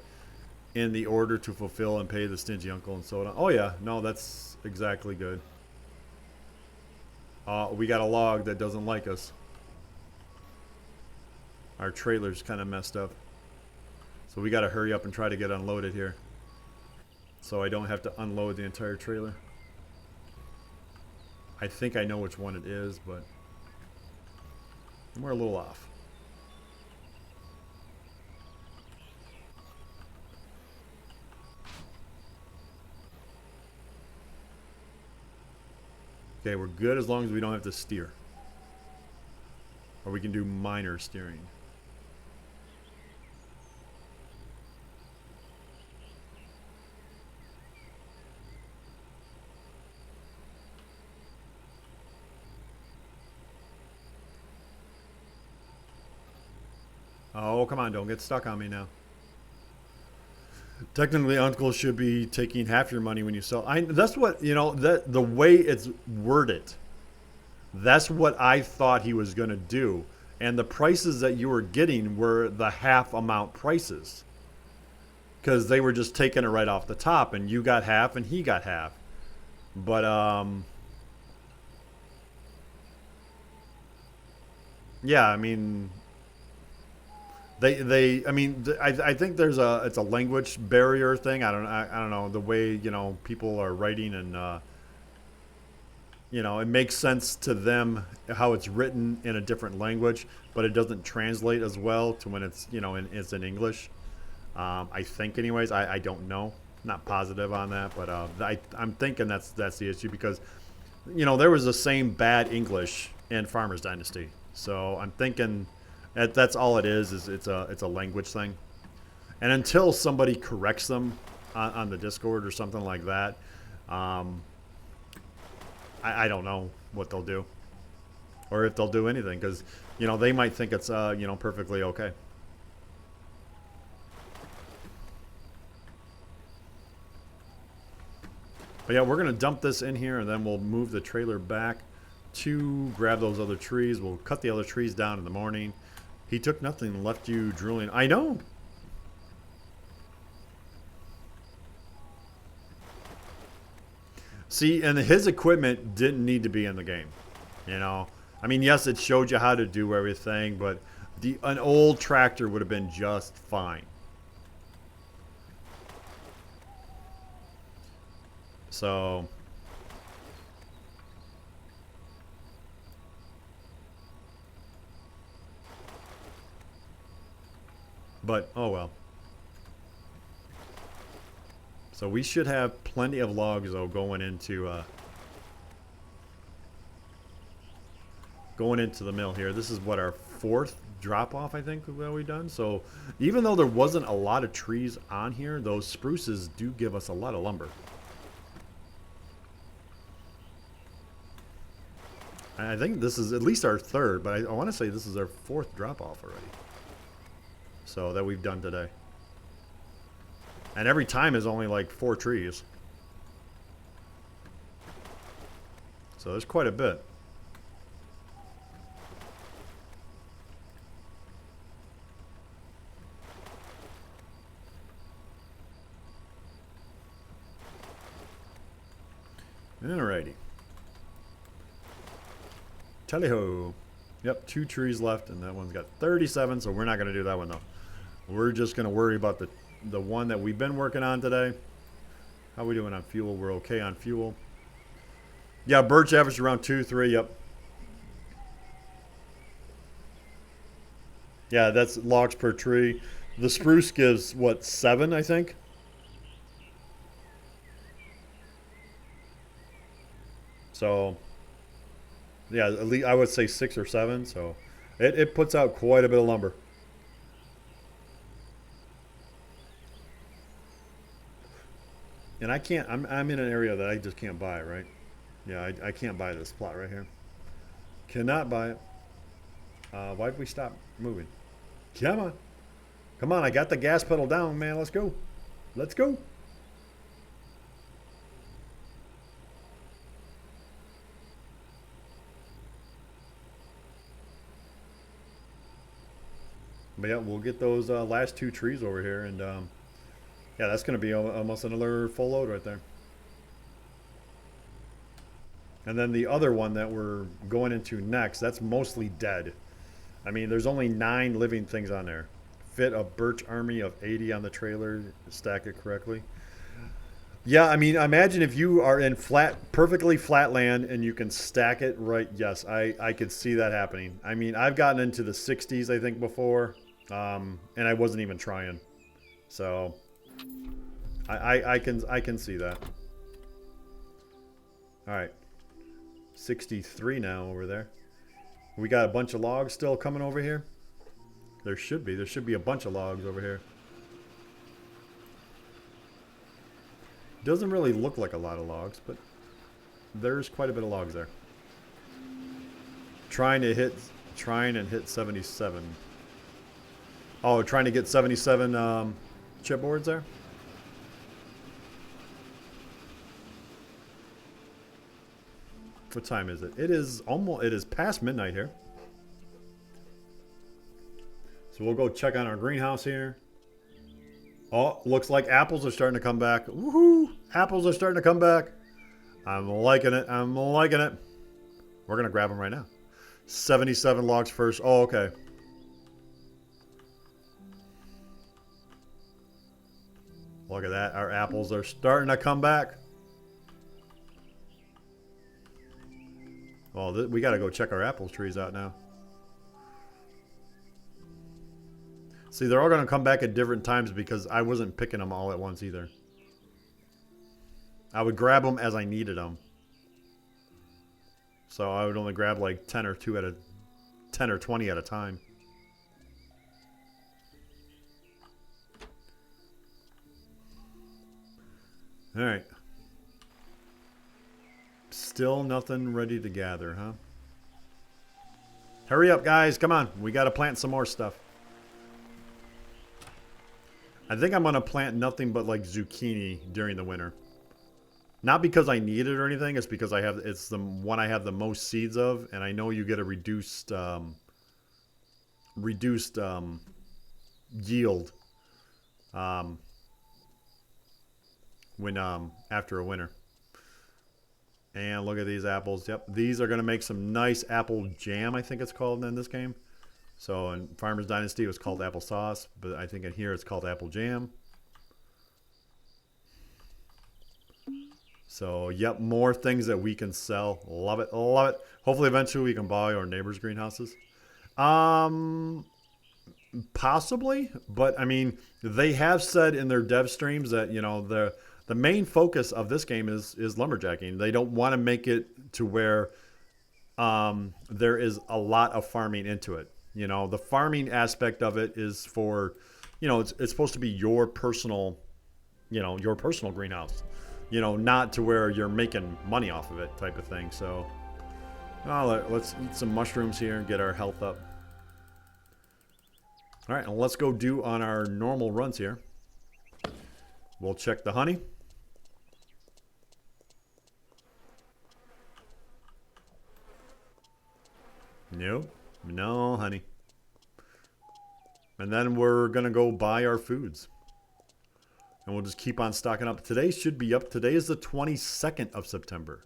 in the order to fulfill and pay the stingy uncle and so on. Oh yeah, no, that's exactly good. We got a log that doesn't like us. Our trailer's kind of messed up. So we got to hurry up and try to get unloaded here. So I don't have to unload the entire trailer. I think I know which one it is, but we're a little off. Okay, we're good as long as we don't have to steer. Or we can do minor steering. Oh, come on, don't get stuck on me now. Technically, Uncle should be taking half your money when you sell. That's what, you know, that the way it's worded. That's what I thought he was going to do. And the prices that you were getting were the half amount prices. Because they were just taking it right off the top. And you got half and he got half. But, yeah, I mean... I think it's a language barrier thing. I don't know the way, you know, people are writing and you know, it makes sense to them how it's written in a different language, but it doesn't translate as well to when it's, you know, it's in English. I think anyways, I don't know, not positive on that, but I'm thinking that's the issue because, you know, there was the same bad English in Farmers Dynasty. So I'm thinking that's all it is it's a language thing. And until somebody corrects them on the Discord or something like that, I don't know what they'll do. Or if they'll do anything, because, you know, they might think it's, you know, perfectly okay. But yeah, we're going to dump this in here, and then we'll move the trailer back to grab those other trees. We'll cut the other trees down in the morning. He took nothing and left you drooling. I know. See, and his equipment didn't need to be in the game. You know, I mean, yes, it showed you how to do everything, but an old tractor would have been just fine. So, but oh well. So we should have plenty of logs though going into the mill here. This is what, our fourth drop off, I think, that we've done. So even though there wasn't a lot of trees on here, those spruces do give us a lot of lumber. And I think this is at least our third, but I want to say this is our fourth drop off already. So that we've done today. And every time is only like 4 trees. So there's quite a bit. Alrighty. Tally-ho. Yep, 2 trees left, and that one's got 37, so we're not going to do that one, though. We're just going to worry about the one that we've been working on today. How are we doing on fuel? We're okay on fuel. Yeah, birch average around 2, 3, yep. Yeah, that's logs per tree. The spruce gives, what, 7, I think? So, yeah, at least I would say 6 or 7. So, it puts out quite a bit of lumber. And I can't, I'm in an area that I just can't buy, right? Yeah, I can't buy this plot right here. Cannot buy it. Why'd we stop moving? Come on. Come on, I got the gas pedal down, man. Let's go. Let's go. But yeah, we'll get those last 2 trees over here. And yeah, that's going to be almost another full load right there. And then the other one that we're going into next, that's mostly dead. I mean, there's only 9 living things on there. Fit a birch army of 80 on the trailer, stack it correctly. Yeah, I mean, imagine if you are in perfectly flat land and you can stack it right. Yes, I could see that happening. I mean, I've gotten into the 60s, I think, before, and I wasn't even trying. So, I can see that. All right, 63 now over there. We got a bunch of logs still coming over here. There should be a bunch of logs over here. Doesn't really look like a lot of logs, but there's quite a bit of logs there. Trying and hit 77. Oh, trying to get 77 chipboards there. What time is it? It is past midnight here. So we'll go check on our greenhouse here. Oh, looks like apples are starting to come back. Woohoo! Apples are starting to come back. I'm liking it. I'm liking it. We're going to grab them right now. 77 logs first. Oh, okay. Look at that. Our apples are starting to come back. Well, we got to go check our apple trees out now. See, they're all going to come back at different times because I wasn't picking them all at once either. I would grab them as I needed them. So I would only grab like 10 or 20 at a time. All right. Still nothing ready to gather, huh? Hurry up, guys. Come on. We got to plant some more stuff. I think I'm going to plant nothing but like zucchini during the winter. Not because I need it or anything. It's because it's the one I have the most seeds of. And I know you get a reduced yield when after a winter. And look at these apples. Yep, these are going to make some nice apple jam, I think it's called in this game. So in Farmer's Dynasty, it was called applesauce, but I think in here it's called apple jam. So, yep, more things that we can sell. Love it, love it. Hopefully, eventually, we can buy our neighbors' greenhouses. Possibly, but I mean, they have said in their dev streams that the main focus of this game is lumberjacking. They don't want to make it to where there is a lot of farming into it. The farming aspect of it is for, it's supposed to be your personal, your personal greenhouse, not to where you're making money off of it type of thing. So let's eat some mushrooms here and get our health up. All right, and let's go do on our normal runs here. We'll check the honey. Nope. No honey. And then we're going to go buy our foods. And we'll just keep on stocking up. Today should be up. Today is the 22nd of September.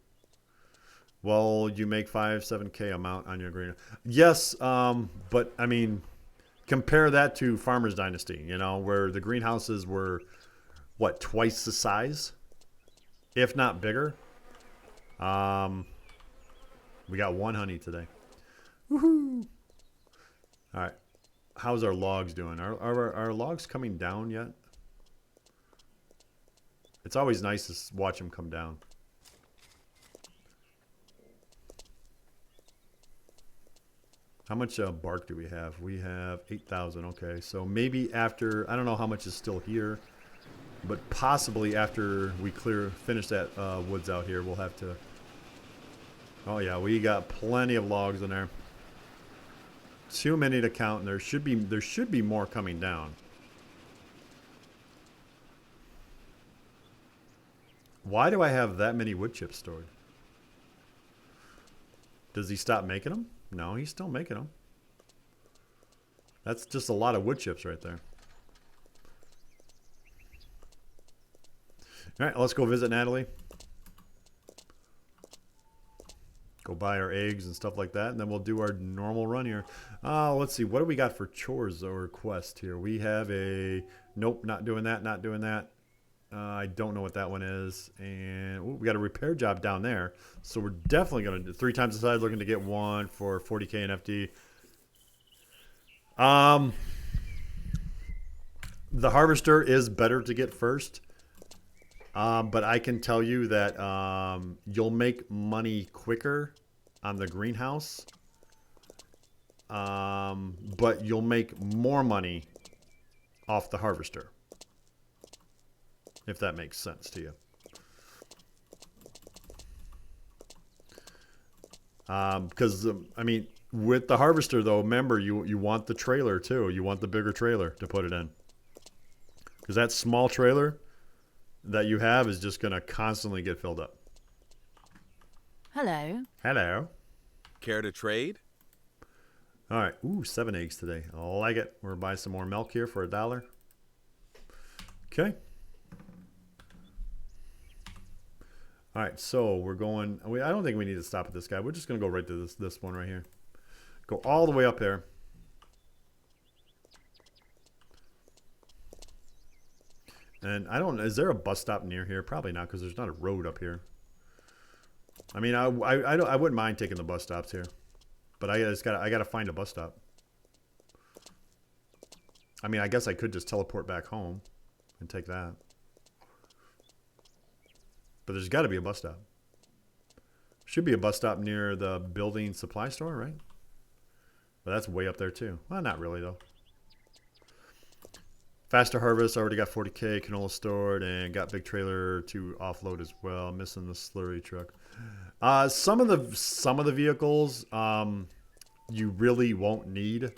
Well, you make 7K amount on your green. Yes, but I mean, compare that to Farmer's Dynasty, where the greenhouses were, what, twice the size? If not bigger. We got 1 honey today. Woohoo! All right. How's our logs doing? Are our logs coming down yet? It's always nice to watch them come down. How much bark do we have? We have 8,000. Okay, so maybe after, I don't know how much is still here. But possibly after we finish that woods out here, we'll have to... Oh yeah, we got plenty of logs in there. Too many to count, and there should be more coming down. Why do I have that many wood chips stored? Does he stop making them? No, he's still making them. That's just a lot of wood chips right there. All right, let's go visit Natalie. Go buy our eggs and stuff like that, and then we'll do our normal run here. Let's see. What do we got for chores or quest here? We have a... Nope, not doing that, not doing that. I don't know what that one is. And ooh, we got a repair job down there. So we're definitely going to do 3 times the size, looking to get one for 40K and FD. The harvester is better to get first. But I can tell you that you'll make money quicker on the greenhouse. But you'll make more money off the harvester. If that makes sense to you. Because, I mean, with the harvester, though, remember, you want the trailer, too. You want the bigger trailer to put it in. Because that small trailer that you have is just going to constantly get filled up. Hello. Hello. Care to trade? All right. Ooh, 7 eggs today. I like it. We're going to buy some more milk here for $1. Okay. All right, so we're going... I don't think we need to stop at this guy. We're just going to go right to this one right here. Go all the way up there. And I don't... Is there a bus stop near here? Probably not, because there's not a road up here. I mean, I wouldn't mind taking the bus stops here. But I gotta find a bus stop. I mean, I guess I could just teleport back home and take that. But there's got to be a bus stop. Should be a bus stop near the building supply store, right? But that's way up there too. Well, not really though. Faster harvest, already got 40K canola stored and got big trailer to offload as well. Missing the slurry truck. Some of the vehicles you really won't need.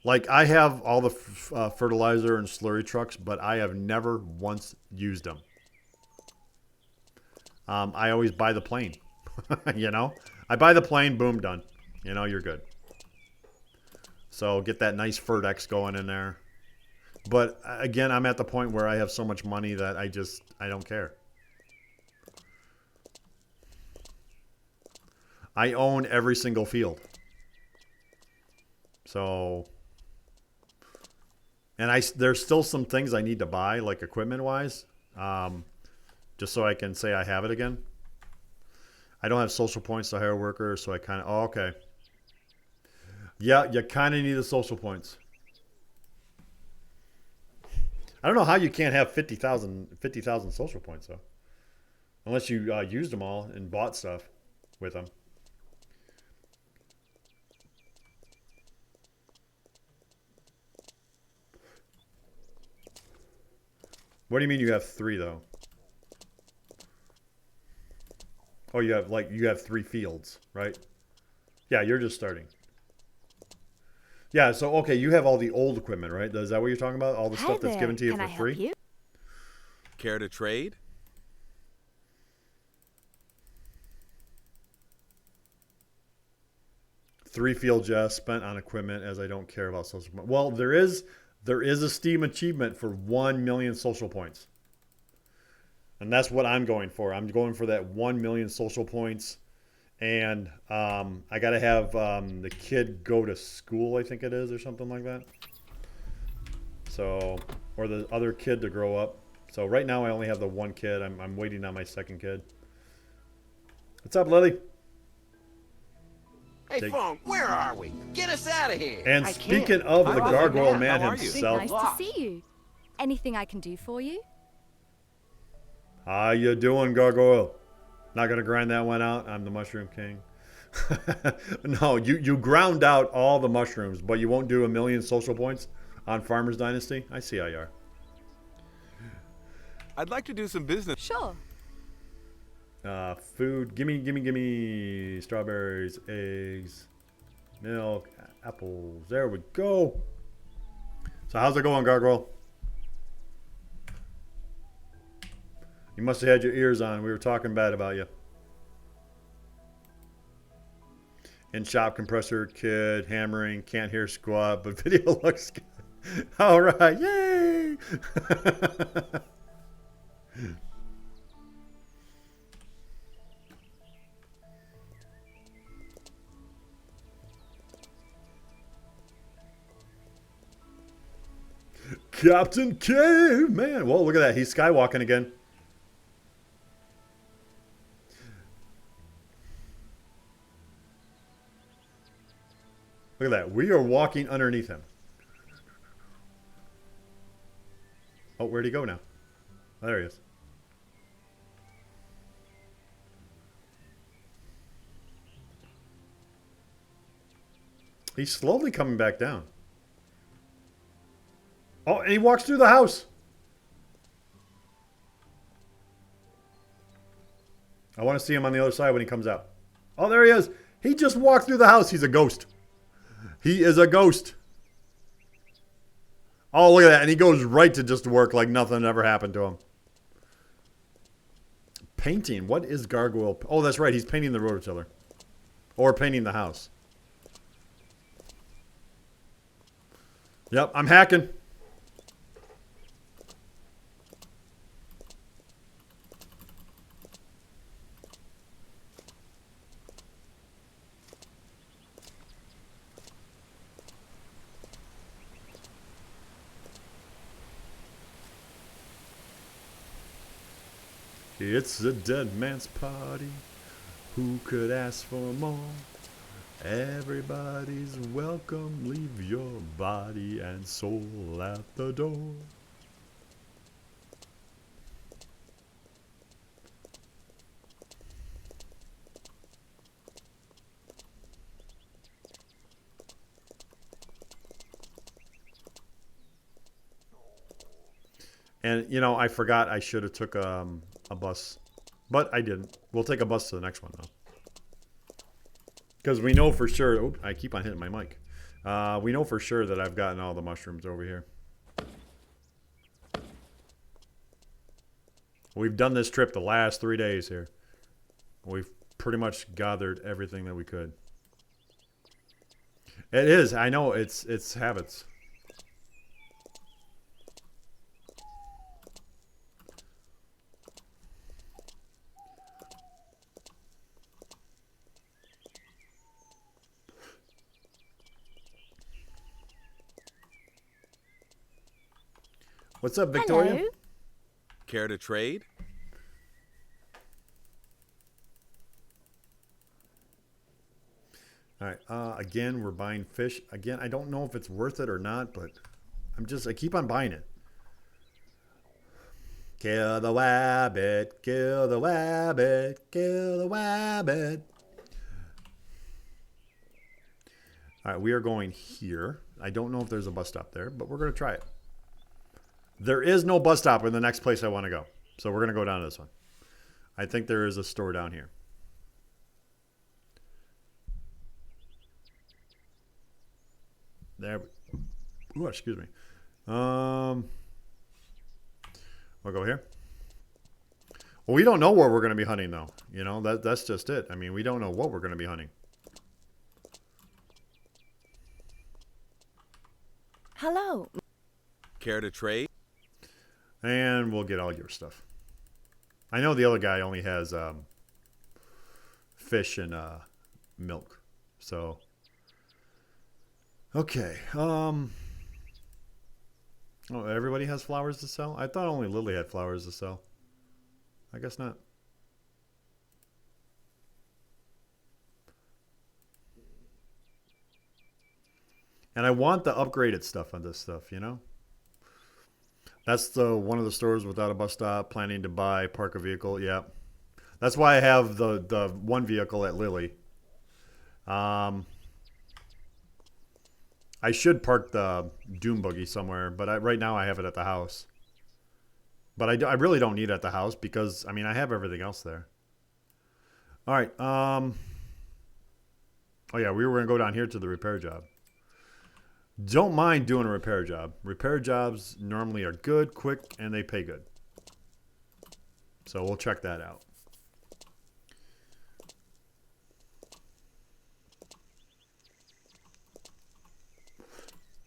Like, I have all the fertilizer and slurry trucks, but I have never once used them. I always buy the plane. You know? I buy the plane, boom, done. You know, you're good. So, get that nice Ferdex going in there. But, again, I'm at the point where I have so much money that I don't care. I own every single field. So... And there's still some things I need to buy, like equipment-wise, just so I can say I have it again. I don't have social points to hire workers, so I kind of... Oh, okay. Yeah, you kind of need the social points. I don't know how you can't have 50,000 social points, though. Unless you used them all and bought stuff with them. What do you mean you have 3 though? Oh, you have 3 fields, right? Yeah, you're just starting. Yeah, so okay, you have all the old equipment, right? Is that what you're talking about? All the stuff that's given to you for free? You? Care to trade? Three fields, yes, spent on equipment as I don't care about social points. Well, there is a Steam achievement for 1 million social points. And that's what I'm going for. I'm going for that 1 million social points. And I got to have the kid go to school, I think it is, or something like that. So, or the other kid to grow up. So right now I only have the one kid. I'm waiting on my second kid. What's up, Lily? Hey, phone, where are we? Get us out of here. And speaking of the gargoyle man himself. Nice to see you. Anything I can do for you? How you doing, gargoyle? Not gonna grind that one out. I'm the mushroom king. No, you ground out all the mushrooms, but you won't do 1 million social points. On Farmers Dynasty? I see how you are. I'd like to do some business. Sure. Food. Gimme. Strawberries, eggs, milk, apples. There we go. So how's it going, Gargoyle? You must have had your ears on. We were talking bad about you. In shop, compressor, kid, hammering, can't hear squat, but video looks good. All right, yay! Captain Caveman. Whoa, look at that. He's skywalking again. Look at that. We are walking underneath him. Oh, where'd he go now? Oh, there he is. He's slowly coming back down. Oh, and he walks through the house. I want to see him on the other side when he comes out. Oh, there he is. He just walked through the house. He's a ghost. He is a ghost. Oh, look at that. And he goes right to just work like nothing ever happened to him. Painting. What is Gargoyle? Oh, that's right. He's painting the rototiller. Or painting the house. Yep, I'm hacking. It's a dead man's party. Who could ask for more? Everybody's welcome. Leave your body and soul at the door. And, you know, I forgot I should have took a bus. But I didn't. We'll take a bus to the next one, though. Because we know for sure... Oh, I keep on hitting my mic. We know for sure that I've gotten all the mushrooms over here. We've done this trip the last 3 days here. We've pretty much gathered everything that we could. It is. I know. It's habits. What's up, Victoria? Hello. Care to trade? All right. Again, we're buying fish. Again, I don't know if it's worth it or not, but I keep on buying it. Kill the wabbit, kill the wabbit, kill the wabbit. All right, we are going here. I don't know if there's a bus stop there, but we're going to try it. There is no bus stop in the next place I want to go. So we're going to go down to this one. I think there is a store down here. There. Ooh, excuse me. We'll go here. Well, we don't know where we're going to be hunting, though. You know, that's just it. I mean, we don't know what we're going to be hunting. Hello. Care to trade? And we'll get all your stuff. I know the other guy only has fish and milk. So, okay. Oh, everybody has flowers to sell? I thought only Lily had flowers to sell. I guess not. And I want the upgraded stuff on this stuff, you know? That's the one of the stores without a bus stop, planning to buy, park a vehicle. Yeah. That's why I have the one vehicle at Lily. I I should park the Doom Buggy somewhere, but right now I have it at the house. But I really don't need it at the house because, I mean, I have everything else there. All right. Oh, yeah, we were going to go down here to the repair job. Don't mind doing a repair job. Repair jobs normally are good, quick, and they pay good. So we'll check that out.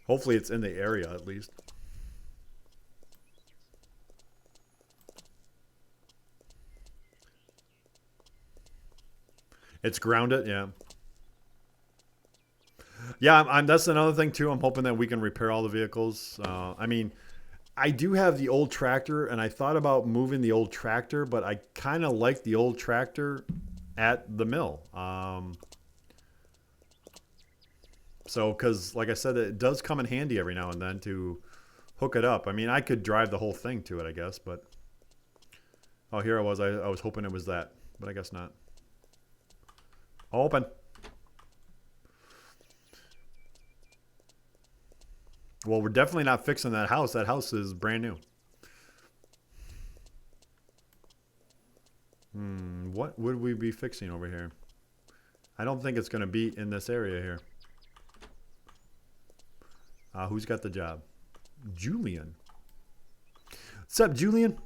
Hopefully it's in the area at least. It's grounded, yeah. Yeah, that's another thing too. I'm hoping that we can repair all the vehicles. I mean, I do have the old tractor, and I thought about moving the old tractor, but I kind of like the old tractor at the mill. So, because like I said, it does come in handy every now and then to hook it up. I mean, I could drive the whole thing to it, I guess, but... Oh, here I was. I was hoping it was that, but I guess not. Open. Well, we're definitely not fixing that house. That house is brand new. What would we be fixing over here? I don't think it's going to be in this area here. Who's got the job? Julian. What's up, Julian?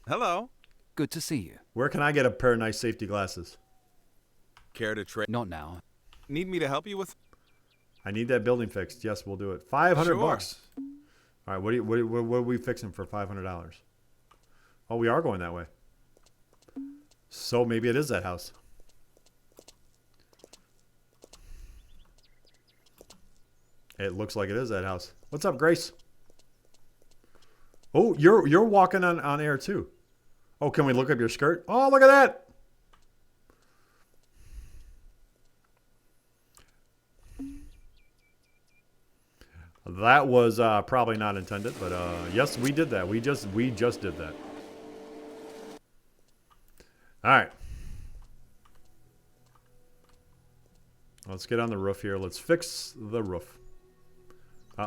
Hello. Good to see you. Where can I get a pair of nice safety glasses? Care to trade? Not now. Need me to help you with? I need that building fixed. Yes, we'll do it. 500 Sure. bucks. All right, what are we fixing for $500? Oh, we are going that way. So maybe it is that house. It looks like it is that house. What's up, Grace? Oh, you're walking on air too. Oh, can we look up your skirt? Oh, look at that. That was probably not intended, but yes, we did that. We just did that. All right. Let's get on the roof here. Let's fix the roof.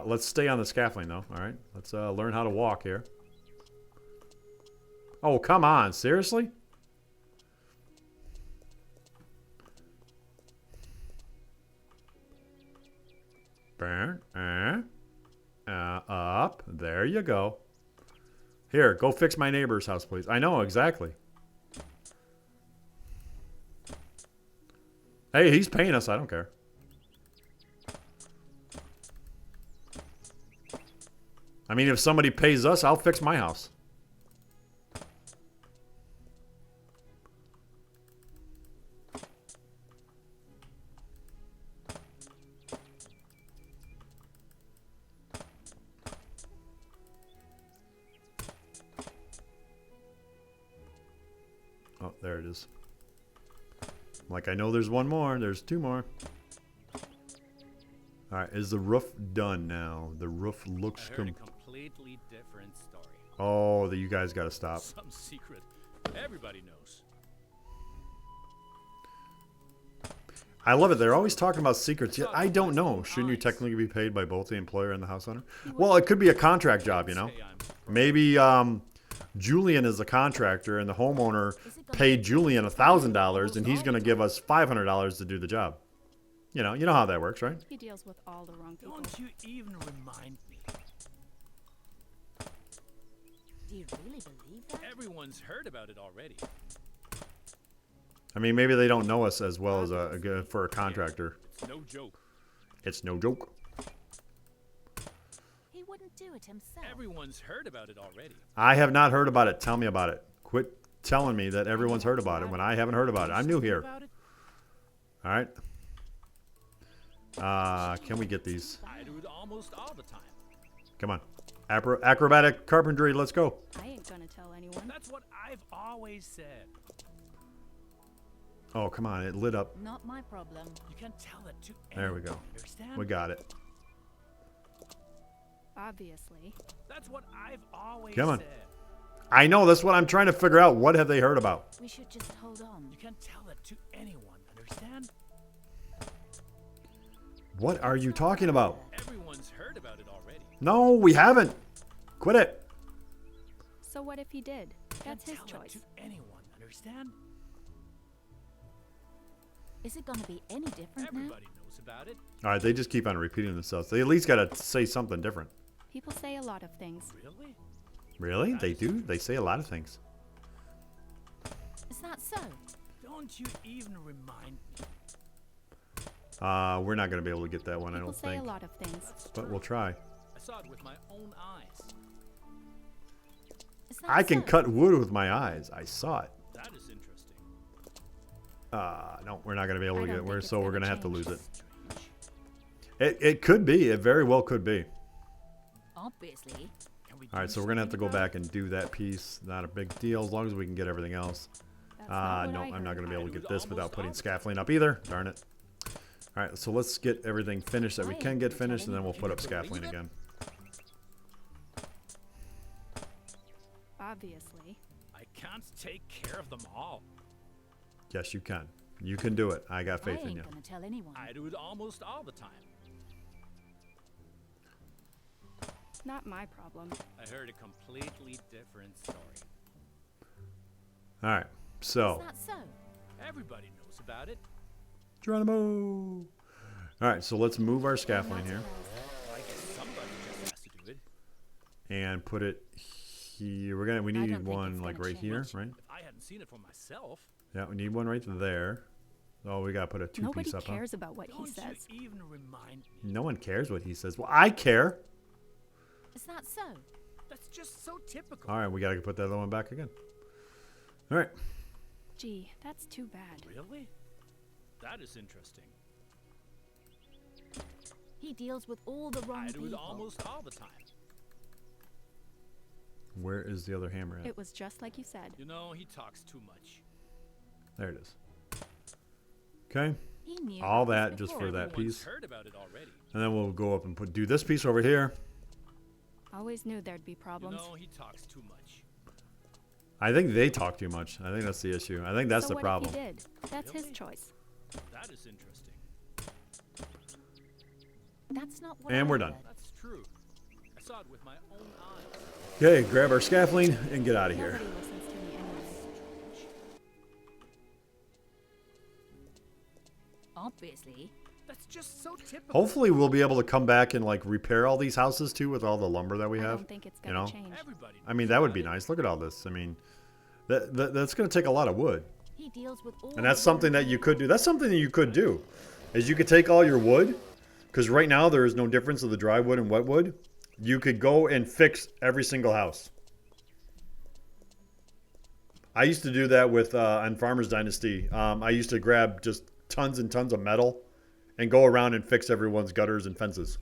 Let's stay on the scaffolding, though. All right. Let's learn how to walk here. Oh, come on. Seriously? Up. There you go. Here, go fix my neighbor's house, please. I know, exactly. Hey, he's paying us. I don't care. I mean, if somebody pays us, I'll fix my house. Oh, there it is. Like, I know there's one more. There's two more. All right, is the roof done now? The roof looks completely different story. Oh, you guys got to stop. Some secret everybody knows. I love it. They're always talking about secrets. Yet I don't know. Shouldn't you technically be paid by both the employer and the house owner? Well, it could be a contract job, you know. Maybe Julian is the contractor and the homeowner paid Julian $1,000 and he's going to give us $500 to do the job. You know how that works, right? He deals with all the wrong people. Don't you even remind me. Do you really believe that? Everyone's heard about it already. I mean, maybe they don't know us as well as for a contractor. It's no joke. It's no joke. He wouldn't do it himself. Everyone's heard about it already. I have not heard about it. Tell me about it. Quit telling me that everyone's heard about it when I haven't heard about it. I'm new here. All right. Can we get these? I do it almost all the time. Come on. Acrobatic carpentry. Let's go. I ain't gonna tell anyone. That's what I've always said. Oh, come on. It lit up. Not my problem. You can't tell that to There we anyone, go. understand? We got it. Obviously. That's what I've always Come on. said. I know. That's what I'm trying to figure out. What have they heard about? We should just hold on. You can't tell that to anyone, understand? What are you talking about? Everyone Everyone's heard about it already. No, we haven't. Quit it. So what if he did? That's his Can't tell it choice. to anyone, understand? Is it gonna be any different now? Everybody knows about it. All right, they just keep on repeating themselves. They at least got to say something different. People say a lot of things. Really? Really? They do? They say a lot of things. Is that so? Don't you even remind me. We're not going to be able to get that one, I People don't say think. a lot of things. But we'll try. I saw it with my own eyes. Is that I can so? cut wood with my eyes. I saw it. That is interesting. No, we're not going to be able I to don't get it. think it's So we're gonna going to have to change. lose it. Strange. It could be. It very well could be. Obviously. Can we All right, do so we're going to have to go something about back and do that piece. Not a big deal as long as we can get everything else. That's not what No, I I'm not heard. going to be able to I get do this it without almost putting all the scaffolding up either. Darn it. All right, so let's get everything finished that we I can ain't get gonna finished, tell and then we'll put up anyone. Can you scaffolding believe it? again. Obviously. I can't take care of them all. Yes, you can. You can do it. I got I faith in ain't you. gonna tell anyone. I do it almost all the time. Not my problem. I heard a completely different story. All right, so Is that so? Everybody knows about it. Geronimo. All right, so let's move our scaffolding here I guess somebody just has to do it. and put it here. We don't need think one it's like gonna right here, change. right? If I hadn't seen it for myself, Yeah, we need one right there. Oh, we gotta put a Nobody two-piece up. Huh? cares about what he don't says. you even remind me. No one cares what he says. Well, I care. Is that so? That's just so typical. All right, we gotta put that other one back again. All right. Gee, that's too bad. Really? That is interesting. He deals with all the wrong I do it people. almost all the time. Where is the other hammer at? It was just like you said. You know, he talks too much. There it is. Okay. He knew All about that this just before. for that Everyone's piece. heard about it already. And then we'll go up and do this piece over here. Always knew there'd be You problems. know, he talks too much. I think they talk too much. I think that's the issue. I think that's so the what problem. if he did? That's his Really? choice. That is interesting. That's not what And I we're done. heard. That's true. I saw it with my own eyes. Okay, grab our scaffolding and get out of here. Nobody listens to me anyway. Obviously. That's just so typical. Hopefully we'll be able to come back and like repair all these houses too with all the lumber that we I have. don't think it's you gonna know? change. Everybody I mean, knows that would about be it. nice. Look at all this. I mean, that's going to take a lot of wood. He deals with all And that's the something that you could do. That's something that you could do. Is you could take all your wood, because right now there is no difference of the dry wood and wet wood. You could go and fix every single house. I used to do that with on Farmers Dynasty. I used to grab just tons and tons of metal and go around and fix everyone's gutters and fences.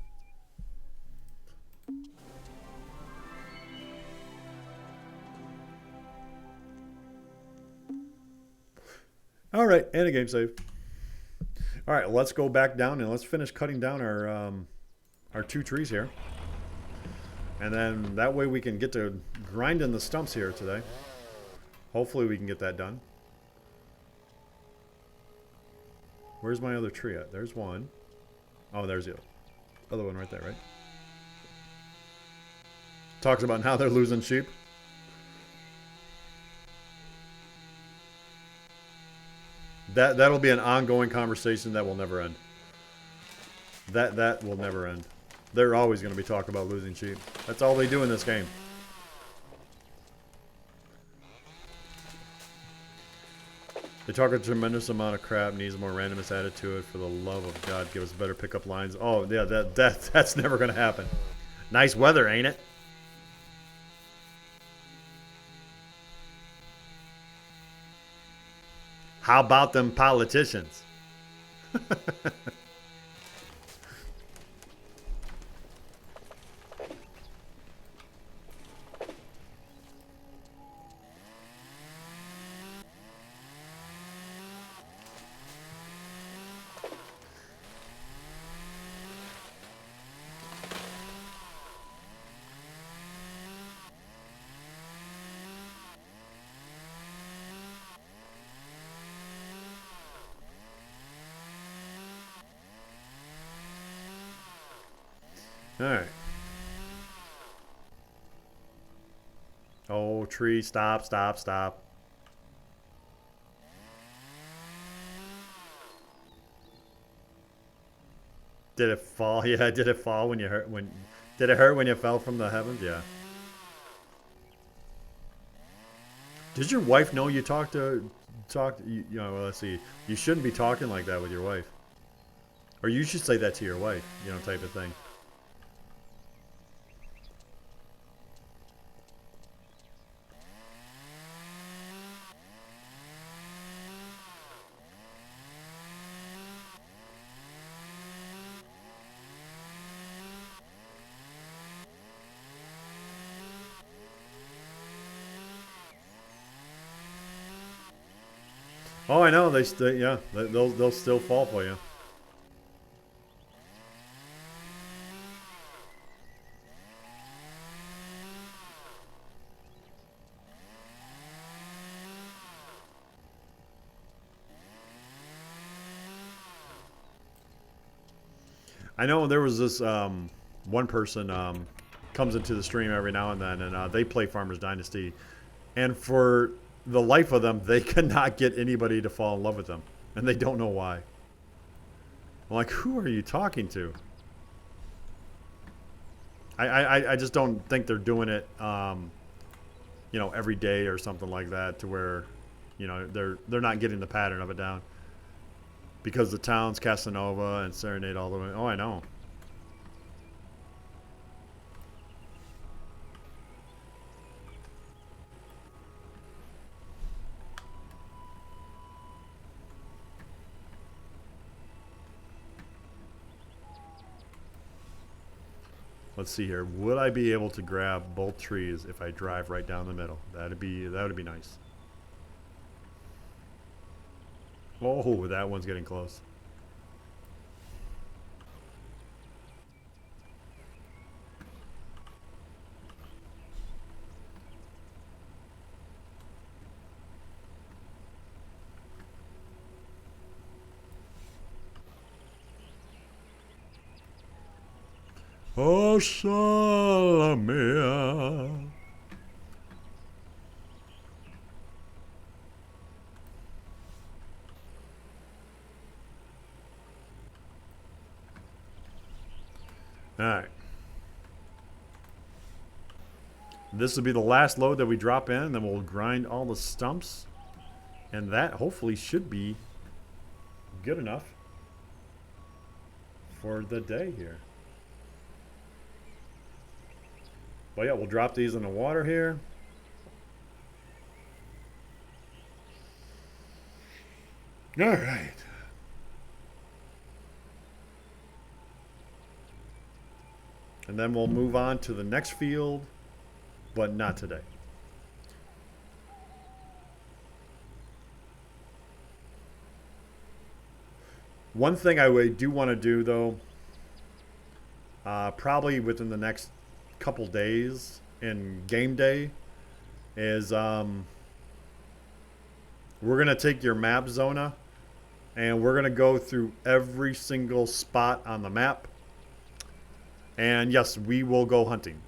All right, and a game save. All right, let's go back down and let's finish cutting down our two trees here. And then that way we can get to grinding the stumps here today. Hopefully we can get that done. Where's my other tree at? There's one. Oh, there's the other one right there, right? Talks about how they're losing sheep. That'll be an ongoing conversation that will never end. That will never end. They're always going to be talking about losing sheep. That's all they do in this game. They talk a tremendous amount of crap, needs a more randomness added to it. For the love of God, give us better pickup lines. Oh, yeah, that's never going to happen. Nice weather, ain't it? How about them politicians? Alright. Oh, tree, stop, stop, stop. Did it fall? Yeah, did it fall when you hurt did it hurt when you fell from the heavens? Yeah. Did your wife know you you know, let's see. You shouldn't be talking like that with your wife. Or you should say that to your wife, you know, type of thing. Oh, I know. They still, yeah, they'll still fall for you. I know there was this one person comes into the stream every now and then, and they play Farmers Dynasty, and for the life of them, they cannot get anybody to fall in love with them, and they don't know why. I'm like, who are you talking to? I just don't think they're doing it, you know, every day or something like that, to where, you know, they're not getting the pattern of it down. Because the town's Casanova and Serenade all the way. Oh, I know. Let's see here. Would I be able to grab both trees if I drive right down the middle? That would be nice. Oh, that one's getting close. Oh, Salamea. Alright. This will be the last load that we drop in, then we'll grind all the stumps. And that hopefully should be good enough for the day here. But yeah, we'll drop these in the water here. Alright. And then we'll move on to the next field, but not today. One thing I do want to do, though, probably within the next couple days in game day, is we're going to take your map, Zona, and we're going to go through every single spot on the map. And yes, we will go hunting.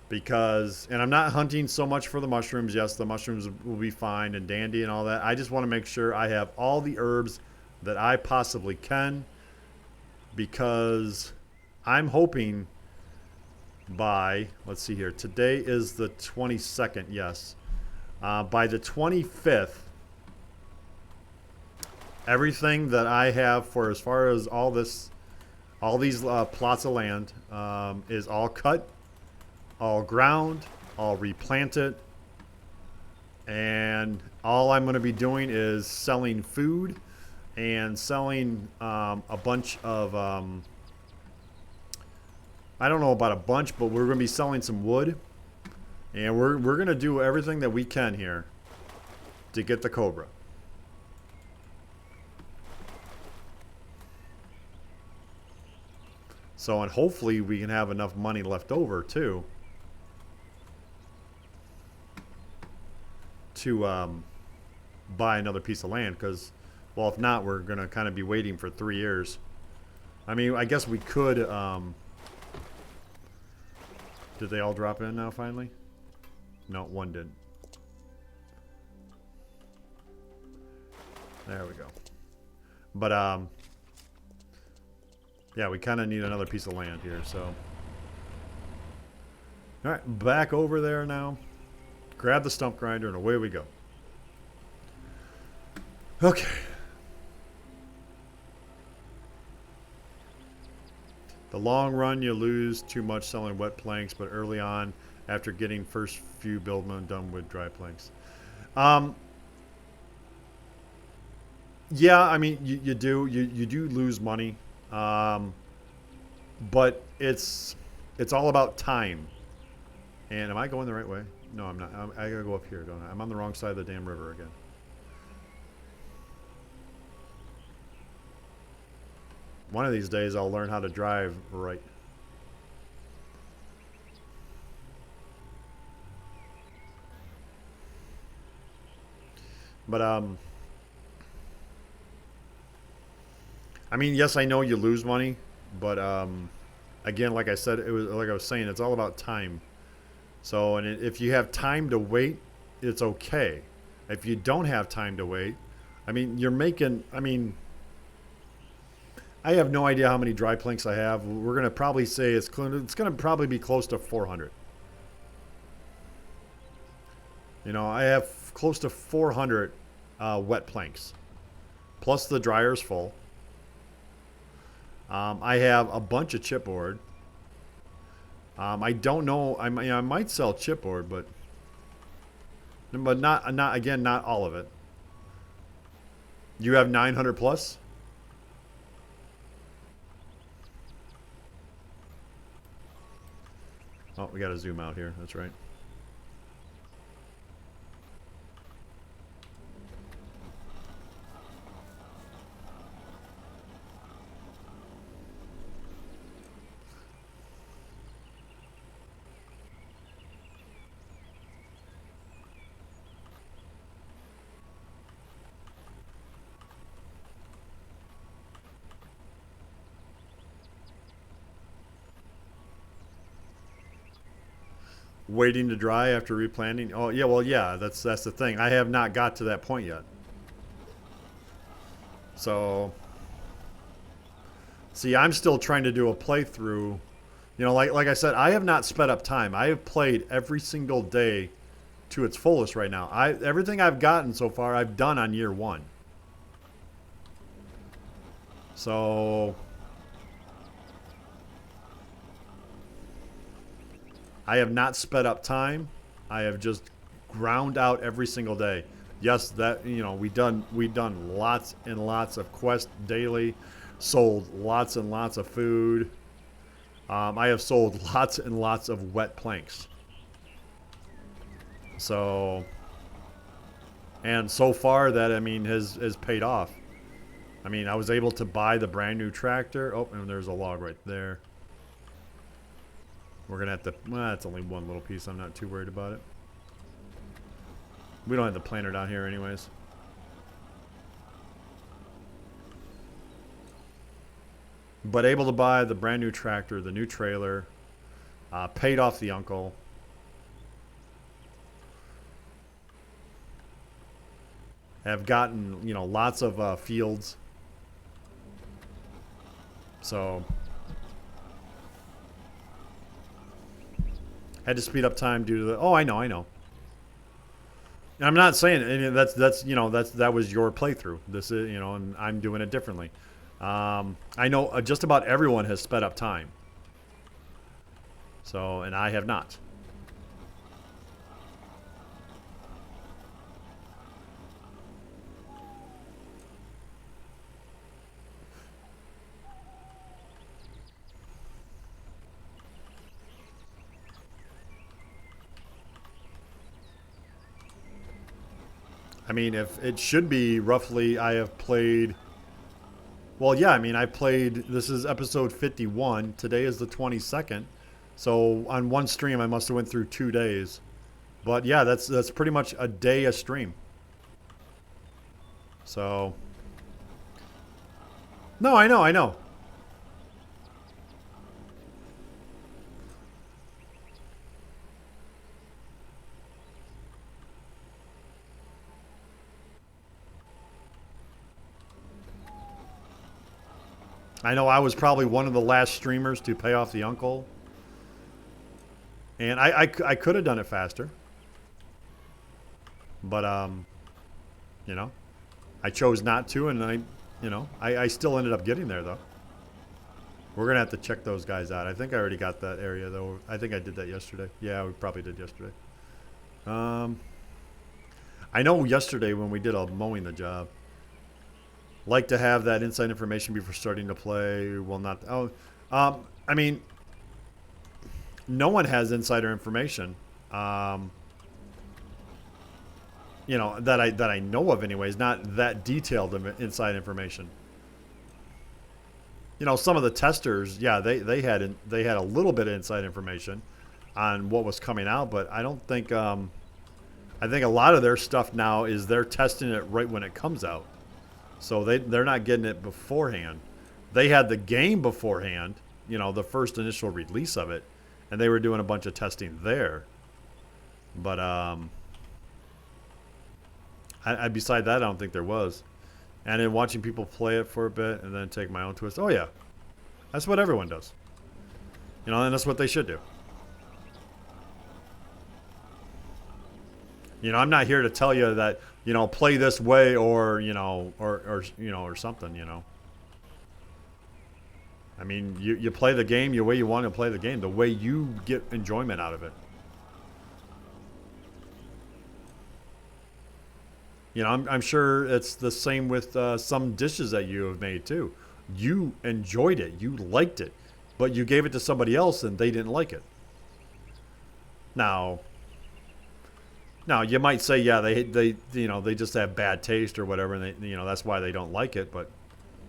Because, and I'm not hunting so much for the mushrooms. Yes, the mushrooms will be fine and dandy and all that. I just want to make sure I have all the herbs that I possibly can. Because I'm hoping by, let's see here, today is the 22nd, yes. By the 25th, everything that I have for as far as all these plots of land is all cut, all ground, all replanted, and all I'm going to be doing is selling food and selling a bunch of, I don't know about a bunch, but we're going to be selling some wood, and we're going to do everything that we can here to get the Cobra. So, and hopefully we can have enough money left over, too, to buy another piece of land. Because, well, if not, we're going to kind of be waiting for 3 years. I mean, I guess we could Did they all drop in now finally? No, one didn't. There we go. But, yeah, we kind of need another piece of land here, so. Alright, back over there now. Grab the stump grinder and away we go. Okay. The long run, you lose too much selling wet planks, but early on, after getting first few build mode done with dry planks. Yeah, I mean, you do lose money, but it's all about time. And am I going the right way? No, I'm not. I gotta go up here, don't I? I'm on the wrong side of the damn river again. One of these days, I'll learn how to drive right. But, I mean, yes, I know you lose money, but, again, like I said, it was, like I was saying, it's all about time. So, and if you have time to wait, it's okay. If you don't have time to wait, I mean, you're making, I mean, I have no idea how many dry planks I have. We're going to probably say it's going to probably be close to 400. You know, I have close to 400 wet planks. Plus the dryer's full. I have a bunch of chipboard. I don't know. I might sell chipboard, but not again, not all of it. You have 900 plus? Oh, we got to zoom out here. That's right. Waiting to dry after replanting. Oh yeah, well yeah, that's the thing. I have not got to that point yet. So, see, I'm still trying to do a playthrough. You know, like I said, I have not sped up time. I have played every single day to its fullest right now. Everything I've gotten so far, I've done on year 1. So, I have not sped up time. I have just ground out every single day. Yes, that, you know, we've done lots and lots of quests daily, sold lots and lots of food. I have sold lots and lots of wet planks. So, and so far that, I mean, has paid off. I mean, I was able to buy the brand new tractor. Oh, and there's a log right there. We're going to have to, well, it's only one little piece. I'm not too worried about it. We don't have the planter down here anyways. But able to buy the brand new tractor, the new trailer, paid off the uncle. Have gotten, you know, lots of fields. So, had to speed up time due to the, oh, I know. And I'm not saying that's you know, that was your playthrough. This is, you know, and I'm doing it differently. I know just about everyone has sped up time. So, and I have not. I mean, if it should be roughly, I have played, well, yeah, I mean, I played, this is episode 51. Today is the 22nd. So on one stream, I must have went through 2 days. But yeah, that's pretty much a day a stream. So, no, I know. I know I was probably one of the last streamers to pay off the uncle. And I could have done it faster. But, you know, I chose not to, and I still ended up getting there, though. We're going to have to check those guys out. I think I already got that area, though. I think I did that yesterday. Yeah, we probably did yesterday. I know yesterday when we did mowing the job, like to have that inside information before starting to play. Will not. Oh, I mean, no one has insider information. You know, that I know of anyways, not that detailed inside information. You know, some of the testers, yeah, they had a little bit of inside information on what was coming out, but I don't think I think a lot of their stuff now is they're testing it right when it comes out. So they're not getting it beforehand. They had the game beforehand, you know, the first initial release of it, and they were doing a bunch of testing there. But beside that, I don't think there was. And then watching people play it for a bit and then take my own twist. Oh, yeah. That's what everyone does. You know, and that's what they should do. You know, I'm not here to tell you that, you know, play this way or, you know, or something, you know. I mean, you play the game the way you want to play the game, the way you get enjoyment out of it. You know, I'm sure it's the same with some dishes that you have made too. You enjoyed it, you liked it, but you gave it to somebody else and they didn't like it. Now you might say, yeah, they you know, they just have bad taste or whatever, and they, you know, that's why they don't like it. But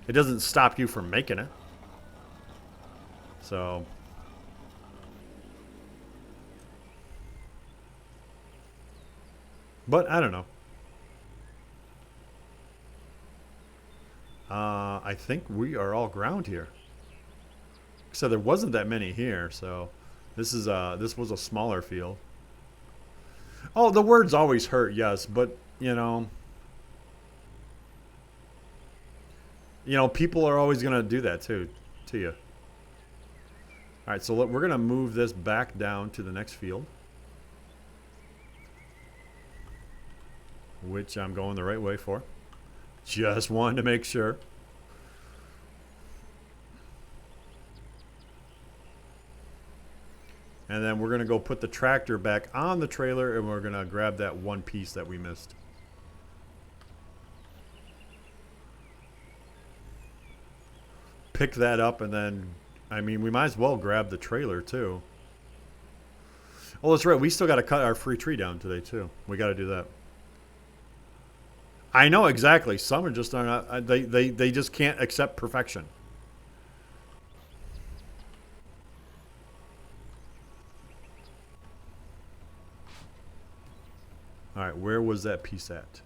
it doesn't stop you from making it. So. But I don't know. I think we are all ground here. So there wasn't that many here, so this was a smaller field. Oh, the words always hurt, yes, but you know, people are always gonna do that to you. All right, so we're gonna move this back down to the next field, which I'm going the right way for. Just wanted to make sure. And then we're going to go put the tractor back on the trailer, and we're going to grab that one piece that we missed. Pick that up, and then, I mean, we might as well grab the trailer, too. Oh, that's right. We still got to cut our free tree down today, too. We got to do that. I know, exactly. Some are just not, they just can't accept perfection. All right, where was that piece at?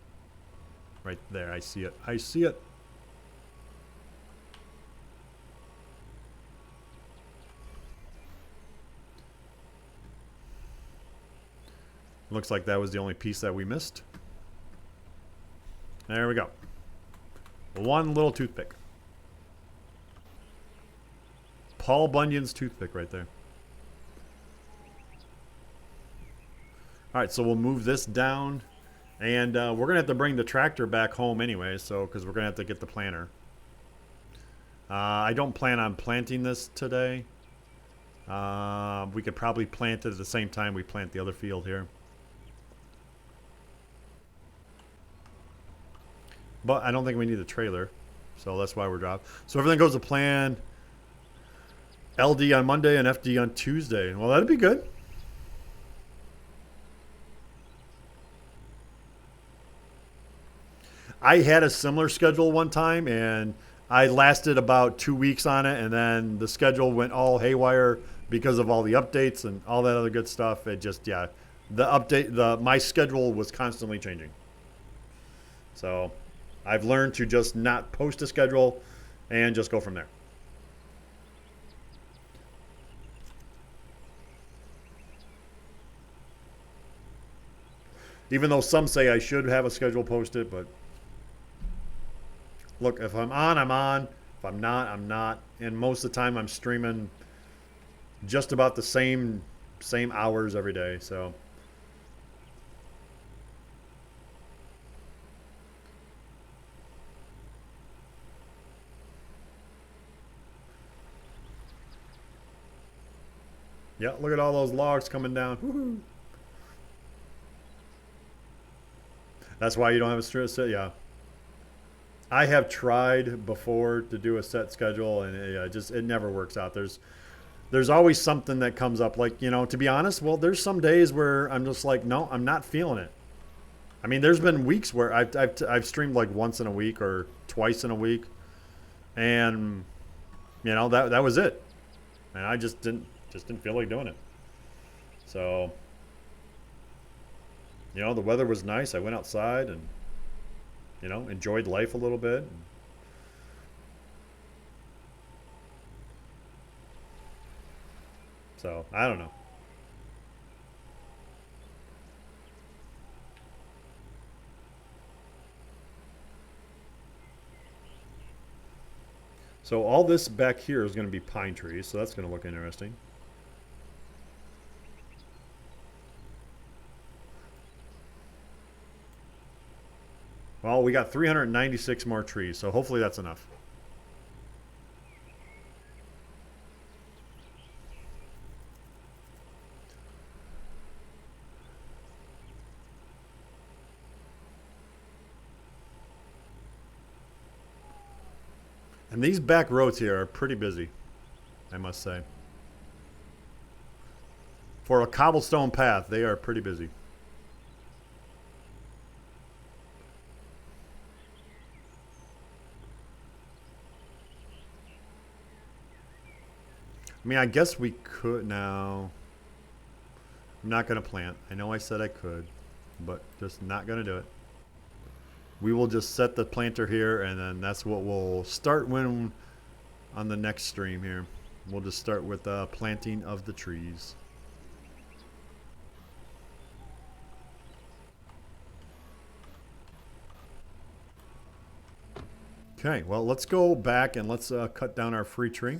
Right there, I see it. I see it. Looks like that was the only piece that we missed. There we go. One little toothpick. Paul Bunyan's toothpick right there. All right, so we'll move this down, and we're going to have to bring the tractor back home anyway, so because we're going to have to get the planter. I don't plan on planting this today. We could probably plant it at the same time we plant the other field here. But I don't think we need a trailer, so that's why we're dropped. So everything goes to plan. LD on Monday and FD on Tuesday. Well, that'd be good. I had a similar schedule one time, and I lasted about 2 weeks on it, and then the schedule went all haywire because of all the updates and all that other good stuff. It just, yeah, my schedule was constantly changing. So I've learned to just not post a schedule and just go from there. Even though some say I should have a schedule posted, but look, if I'm on, I'm on. If I'm not, I'm not. And most of the time I'm streaming just about the same hours every day, so. Yeah, look at all those logs coming down. Woohoo. That's why you don't have a set, yeah. I have tried before to do a set schedule, and it never works out. There's always something that comes up. Like, you know, to be honest, well, there's some days where I'm just like, no, I'm not feeling it. I mean, there's been weeks where I've streamed like once in a week or twice in a week, and you know that was it, and I just didn't feel like doing it. So, you know, the weather was nice. I went outside and, you know, enjoyed life a little bit. So, I don't know. So all this back here is going to be pine trees, so that's going to look interesting. Well, we got 396 more trees, so hopefully that's enough. And these back roads here are pretty busy, I must say. For a cobblestone path, they are pretty busy. I mean, I guess we could now. I'm not going to plant. I know I said I could, but just not going to do it. We will just set the planter here, and then that's what we'll start when on the next stream here. We'll just start with the planting of the trees. Okay, well, let's go back and let's cut down our free tree.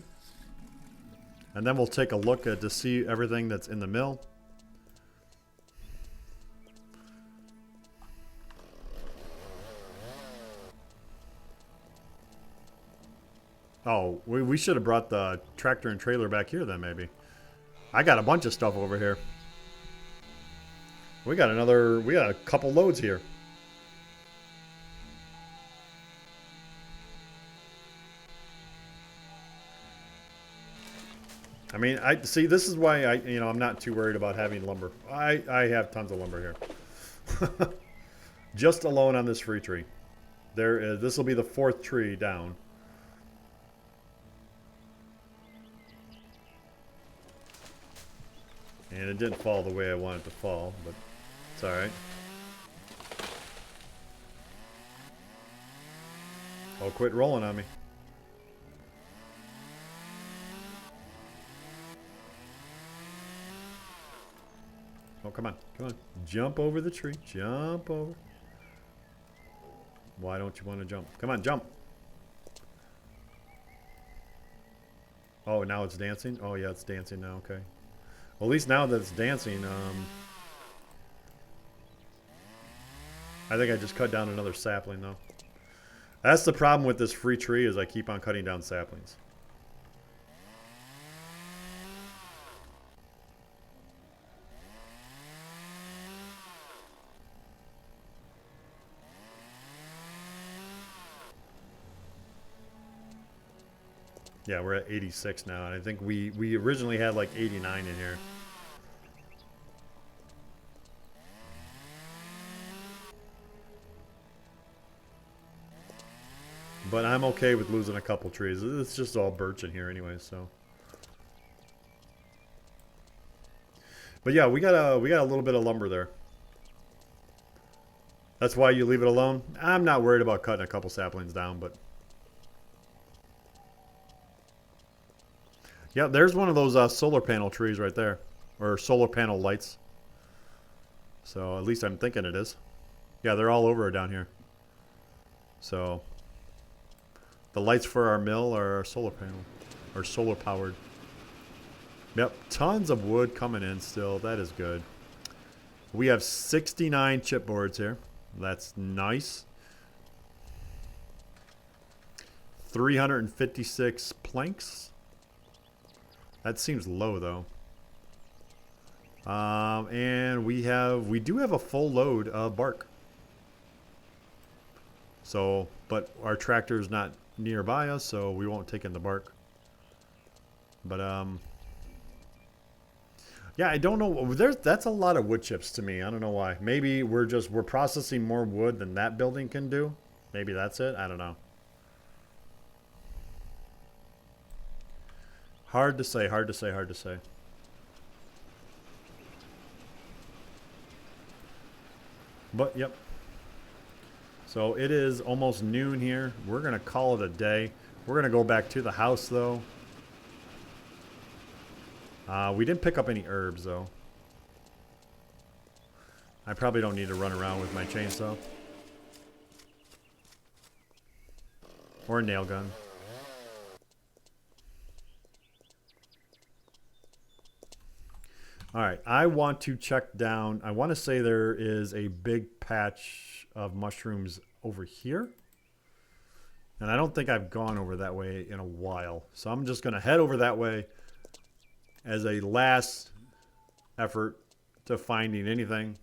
And then we'll take a look at to see everything that's in the mill. Oh, we should have brought the tractor and trailer back here then, maybe. I got a bunch of stuff over here. We got a couple loads here. I mean, see, this is why I'm not too worried about having lumber. I have tons of lumber here. Just alone on this free tree. This will be the 4th tree down. And it didn't fall the way I wanted it to fall, but it's alright. Oh, quit rolling on me. Oh, come on. Come on. Jump over the tree. Jump over. Why don't you want to jump? Come on, jump. Oh, now it's dancing? Oh, yeah, it's dancing now. Okay. Well, at least now that it's dancing, I think I just cut down another sapling, though. That's the problem with this free tree, is I keep on cutting down saplings. Yeah, we're at 86 now, and I think we originally had like 89 in here. But I'm okay with losing a couple trees. It's just all birch in here anyway, so. But yeah, we got a little bit of lumber there. That's why you leave it alone. I'm not worried about cutting a couple saplings down, but. Yeah, there's one of those solar panel trees right there. Or solar panel lights. So, at least I'm thinking it is. Yeah, they're all over down here. So, The lights for our mill are solar panel. Or solar powered. Yep, tons of wood coming in still. That is good. We have 69 chipboards here. That's nice. 356 planks. That seems low though. And we do have a full load of bark. So, but our tractor is not nearby us, so we won't take in the bark. But yeah, I don't know. That's a lot of wood chips to me. I don't know why. Maybe we're processing more wood than that building can do. Maybe that's it. I don't know. Hard to say. Hard to say. Hard to say. But yep. So it is almost noon here. We're gonna call it a day. We're gonna go back to the house though. We didn't pick up any herbs, though. I probably don't need to run around with my chainsaw. Or a nail gun. Alright, I want to check down. I want to say there is a big patch of mushrooms over here. And I don't think I've gone over that way in a while. So I'm just going to head over that way as a last effort to finding anything.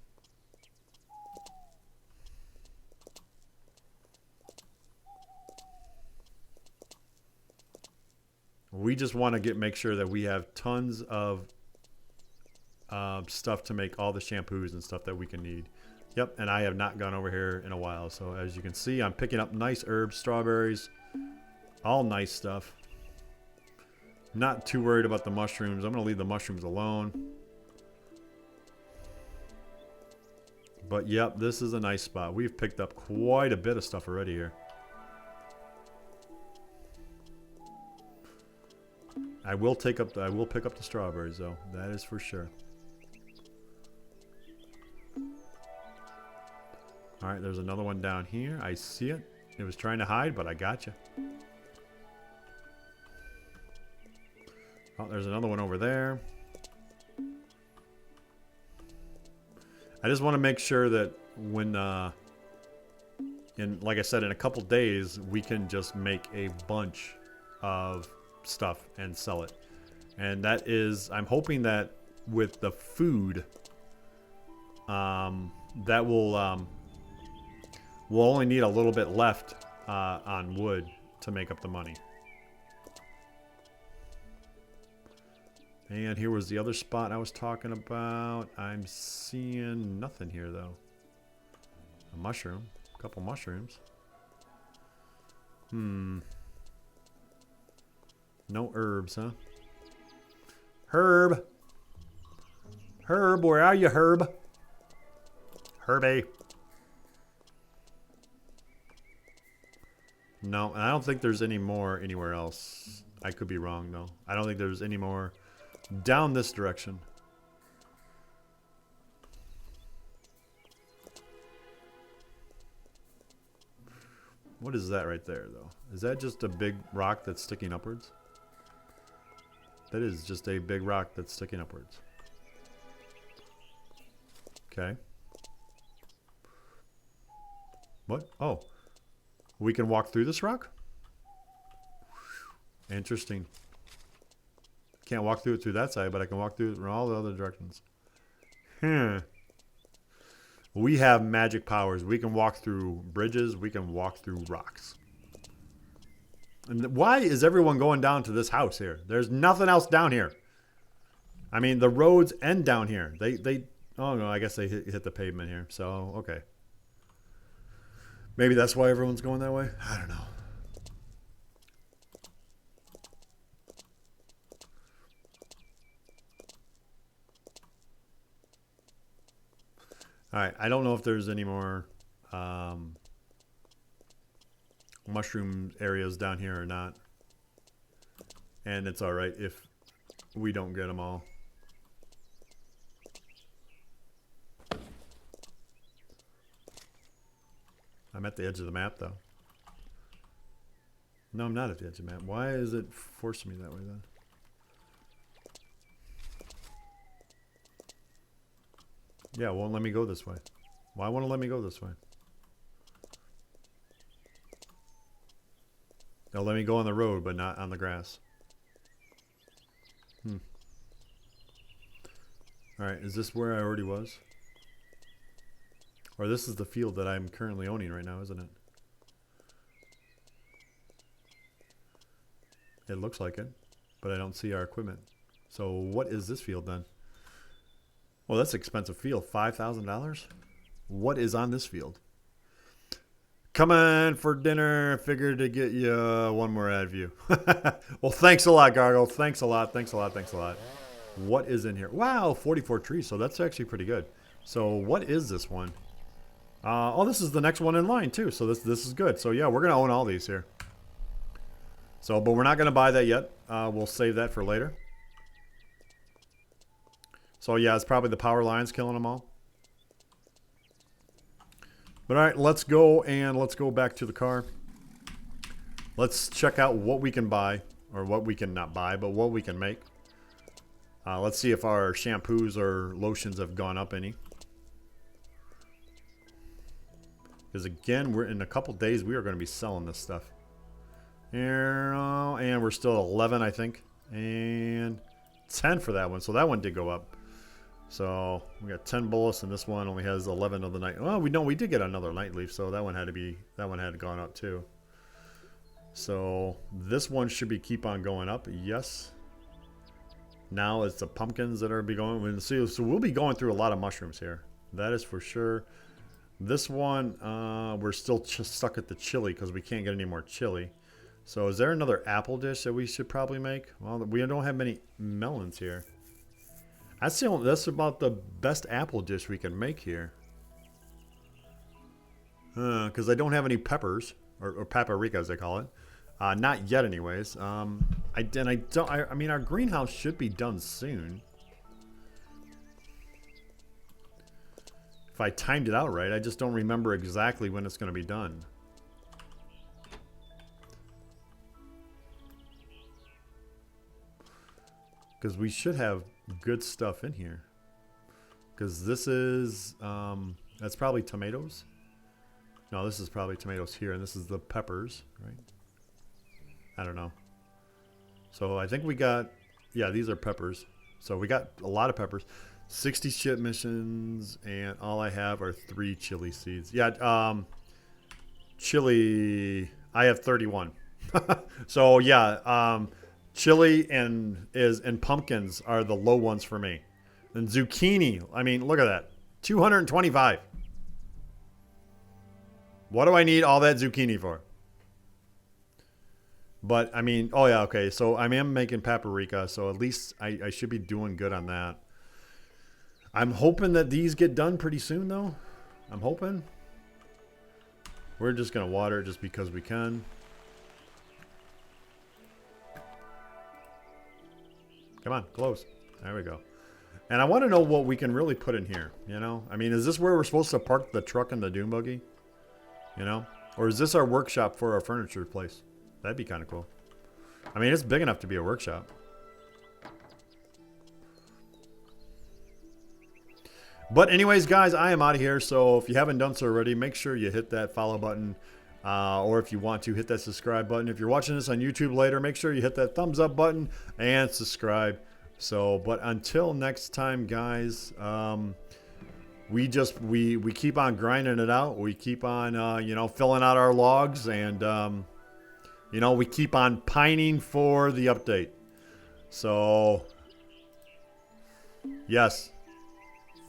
We just want to make sure that we have tons of stuff to make all the shampoos and stuff that we can need. Yep, and I have not gone over here in a while. So as you can see, I'm picking up nice herbs, strawberries, all nice stuff. Not too worried about the mushrooms. I'm going to leave the mushrooms alone. But yep, this is a nice spot. We've picked up quite a bit of stuff already here. I will pick up the strawberries though. That is for sure. All right, there's another one down here. I see it. It was trying to hide, but I got you. Oh, there's another one over there. I just want to make sure that when, like I said, in a couple days, we can just make a bunch of stuff and sell it. And that is, I'm hoping that with the food, that will, we'll only need a little bit left on wood to make up the money. And here was the other spot I was talking about. I'm seeing nothing here, though. A mushroom. A couple mushrooms. No herbs, huh? Herb! Herb, where are you, Herb? Herbie. No, and I don't think there's any more anywhere else. I could be wrong, though. I don't think there's any more down this direction. What is that right there, though? Is that just a big rock that's sticking upwards? That is just a big rock that's sticking upwards. Okay. What? Oh. We can walk through this rock? Interesting. Can't walk through it through that side, but I can walk through it from all the other directions. We have magic powers. We can walk through bridges. We can walk through rocks. And why is everyone going down to this house here? There's nothing else down here. I mean, the roads end down here. Oh no, I guess they hit the pavement here. So, okay. Maybe that's why everyone's going that way? I don't know. Alright, I don't know if there's any more mushroom areas down here or not. And it's alright if we don't get them all. I'm at the edge of the map, though. No, I'm not at the edge of the map. Why is it forcing me that way then? Yeah, it won't let me go this way. Why won't it let me go this way? It'll let me go on the road, but not on the grass. Alright, is this where I already was? Or this is the field that I'm currently owning right now, isn't it? It looks like it, but I don't see our equipment. So what is this field then? Well, that's an expensive field. $5,000? What is on this field? Come on for dinner. Figured to get you one more ad view. Well, thanks a lot, Gargle. Thanks a lot. Thanks a lot. Thanks a lot. What is in here? Wow, 44 trees. So that's actually pretty good. So what is this one? Oh, this is the next one in line too. So this is good. So yeah, we're gonna own all these here. So, but we're not gonna buy that yet. We'll save that for later. So yeah, it's probably the power lines killing them all. But all right, let's go back to the car. Let's check out what we can buy, or what we can not buy, but what we can make. Let's see if our shampoos or lotions have gone up any. Because again, we're in a couple days we are going to be selling this stuff. And we're still at 11, I think, and 10 for that one. So that one did go up. So we got 10 bullets, and this one only has 11 of the night. Well, we did get another night leaf, so that one had gone up too. So this one should be keep on going up. Yes. Now it's the pumpkins that are be going. So we'll be going through a lot of mushrooms here. That is for sure. This one, we're still stuck at the chili because we can't get any more chili. So is there another apple dish that we should probably make? Well, we don't have many melons here. That's about the best apple dish we can make here. Because I don't have any peppers, or paprika as they call it. Not yet anyways. I mean, our greenhouse should be done soon. If I timed it out right, I just don't remember exactly when it's going to be done. Because we should have good stuff in here. Because this is, that's probably tomatoes. No, this is probably tomatoes here, and this is the peppers, right? I don't know. So I think we got, yeah, these are peppers. So we got a lot of peppers. 60 ship missions, and all I have are 3 chili seeds. Yeah, chili, I have 31. So yeah, chili and pumpkins are the low ones for me. And zucchini, I mean, look at that. 225. What do I need all that zucchini for? But, I mean, oh yeah, okay. So I am making paprika, so at least I should be doing good on that. I'm hoping that these get done pretty soon, though. I'm hoping. We're just going to water it just because we can. Come on, close. There we go. And I want to know what we can really put in here, you know? I mean, is this where we're supposed to park the truck and the dune buggy? You know? Or is this our workshop for our furniture place? That'd be kind of cool. I mean, it's big enough to be a workshop. But anyways, guys, I am out of here. So if you haven't done so already, make sure you hit that follow button. Or if you want to, hit that subscribe button. If you're watching this on YouTube later, make sure you hit that thumbs up button and subscribe. So, but until next time, guys, we keep on grinding it out. We keep on, you know, filling out our logs, and, you know, we keep on pining for the update. So, yes,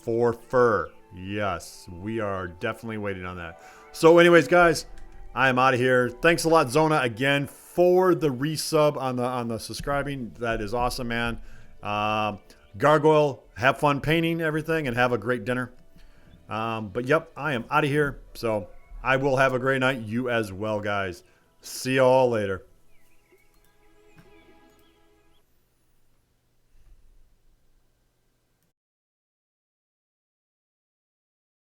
for fur. Yes, we are definitely waiting on that. So anyways, guys, I am out of here. Thanks a lot, Zona, again for the resub on the subscribing. That is awesome, man. Gargoyle, have fun painting everything and have a great dinner. But yep, I am out of here. So I will have a great night. You as well, guys. See you all later.